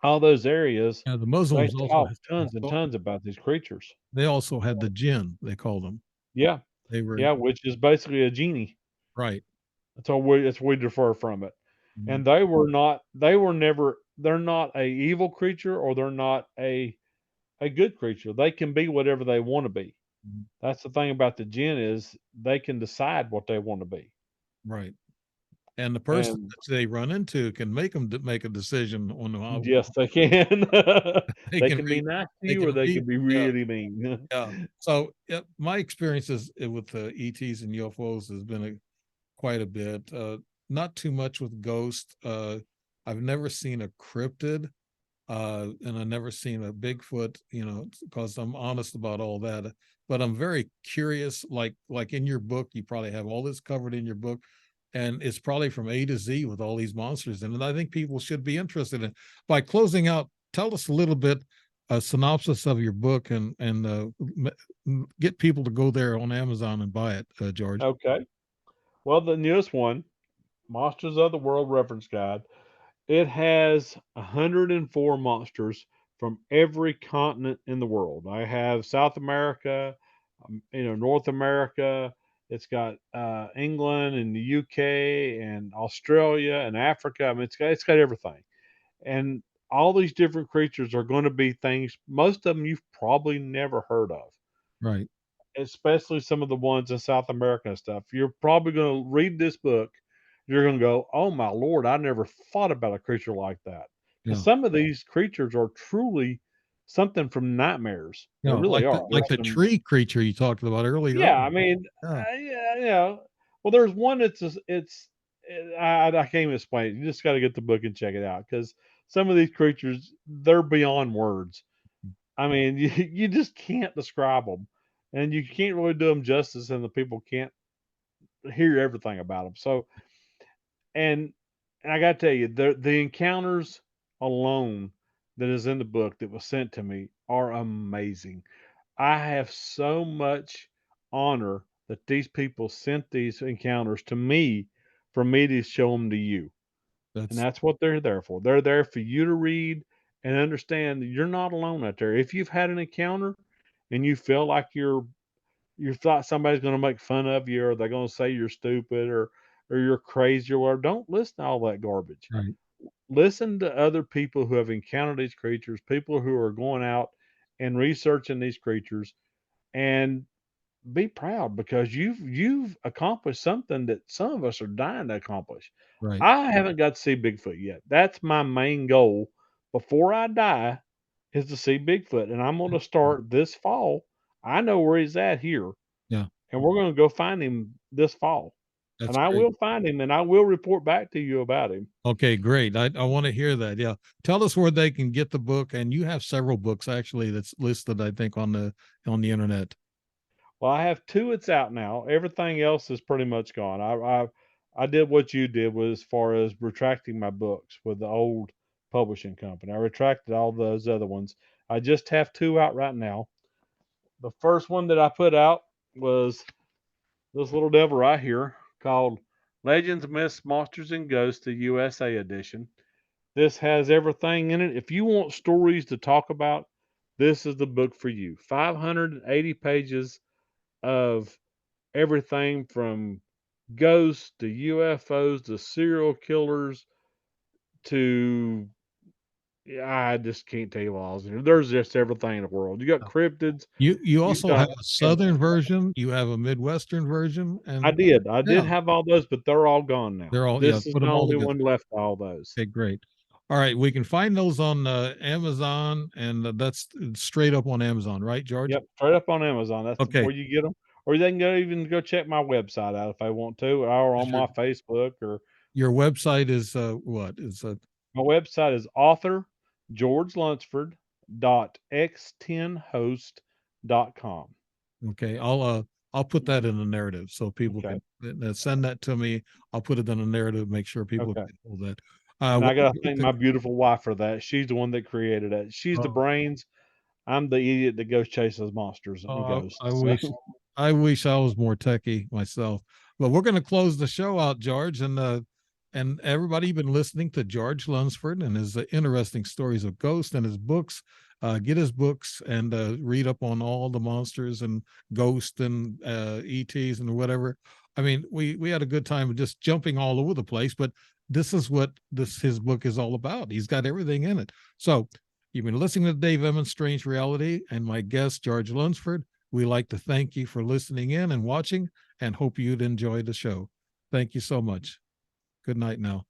all those areas, Yeah, the they Muslims also talk tons and tons about these creatures. they also had the jinn, they called them. Yeah, They were yeah, which is basically a genie. right. That's what we defer from it. Mhm. And they're not a evil creature or they're not a good creature. They can be whatever they want to be. Mhm. That's the thing about the jinn is they can decide what they want to be. Right. And the person And that they run into can make them make a decision on how yes, they can. they They can can be read. nice to They you can or they read. can be Yeah. really mean. Yeah. So, yeah, my experiences with the ETs and UFOs has been quite a bit. Not too much with ghosts. I've never seen a cryptid, and I've never seen a Bigfoot. Because I'm honest about all that. But I'm very curious. Like in your book, you probably have all this covered in your book, and it's probably from A to Z with all these monsters. And I think people should be interested in. By closing out, tell us a little bit a synopsis of your book, and get people to go there on Amazon and buy it, George. Okay. Well, the newest one, Monsters of the World Reference Guide, it has 104 monsters from every continent in the world. I have South America, North America. It's got England and the UK and Australia and Africa. I mean, it's got everything. And all these different creatures are going to be things. Most of them you've probably never heard of, Right. especially some of the ones in South America and stuff. You're probably going to read this book. You're going to go, oh my Lord, I never thought about a creature like that. Because Yeah. some of these creatures are truly something from nightmares. They really Like the are. like There's the some, tree creature you talked about earlier yeah, I on. mean, Yeah. yeah, well, there's one I can't even explain it. You just got to get the book and check it out because some of these creatures, they're beyond words. I mean, you just can't describe them, and you can't really do them justice, and the people can't hear everything about them. So, and I got to tell you, the encounters alone that is in the book that was sent to me are amazing. I have so much honor that these people sent these encounters to me for me to show them to you. And That's that's what they're there for. They're there for you to read and understand that you're not alone out there. If you've had an encounter and you feel like you thought somebody's going to make fun of you or they're going to say you're stupid or you're crazy or whatever, don't listen to all that garbage. right. Listen to other people who have encountered these creatures, people who are going out and researching these creatures, and be proud because you've accomplished something that some of us are dying to accomplish. Right. I haven't got to see Bigfoot yet. That's my main goal before I die is to see Bigfoot, and I'm going to start this fall. I know where he's at here, Yeah. and we're going to go find him this fall. And That's I great. will find him, and I will report back to you about him. Okay, great. I want to hear that. Yeah. Tell us where they can get the book. And you have several books actually that's listed, I think, on the internet. Well, I have two. It's out now. Everything else is pretty much gone. I did what you did was as far as retracting my books with the old publishing company. I retracted all those other ones. I just have two out right now. The first one that I put out was this little devil right here called Legends, Myths, Monsters, and Ghosts, the USA edition. This has everything in it. If you want stories to talk about, this is the book for you. 580 pages of everything from ghosts to UFOs to serial killers to Yeah, I just can't tell you all. There's just everything in the world. You got cryptids. You You also have got a and Southern version, you have a Midwestern version, I and did. I did yeah, have all those, but they're all gone now. they're all, yeah, This is put the them all only together. one left of all those. Okay, great. All right, we can find those on Amazon, and that's straight up on Amazon, right, George? Yep, straight up on Amazon. That's Okay, where you get them, or they can even go check my website out if they want to, or is on my Facebook. Or your website is what is my website is author George Lunsford .x10host.com. okay? I'll put that in the narrative so people Okay, can send that to me. I'll put it in the narrative, make sure people okay. can hold that. And I What a gotta great thank my beautiful wife for that. She's the one that created it. She's the oh, brains. I'm the idiot that goes chases monsters and oh, ghosts. I So, wish I was more techie myself. But we're going to close the show out, George, and everybody been listening to George Lunsford and his interesting stories of ghosts and his books. Get his books and read up on all the monsters and ghosts and ETs and whatever. I mean, we had a good time just jumping all over the place, but this is what this his book is all about. He's got everything in it. So you've been listening to Dave Emmons' Strange Reality and my guest, George Lunsford. We like to thank you for listening in and watching and hope you'd enjoy the show. Thank you so much. Good night now.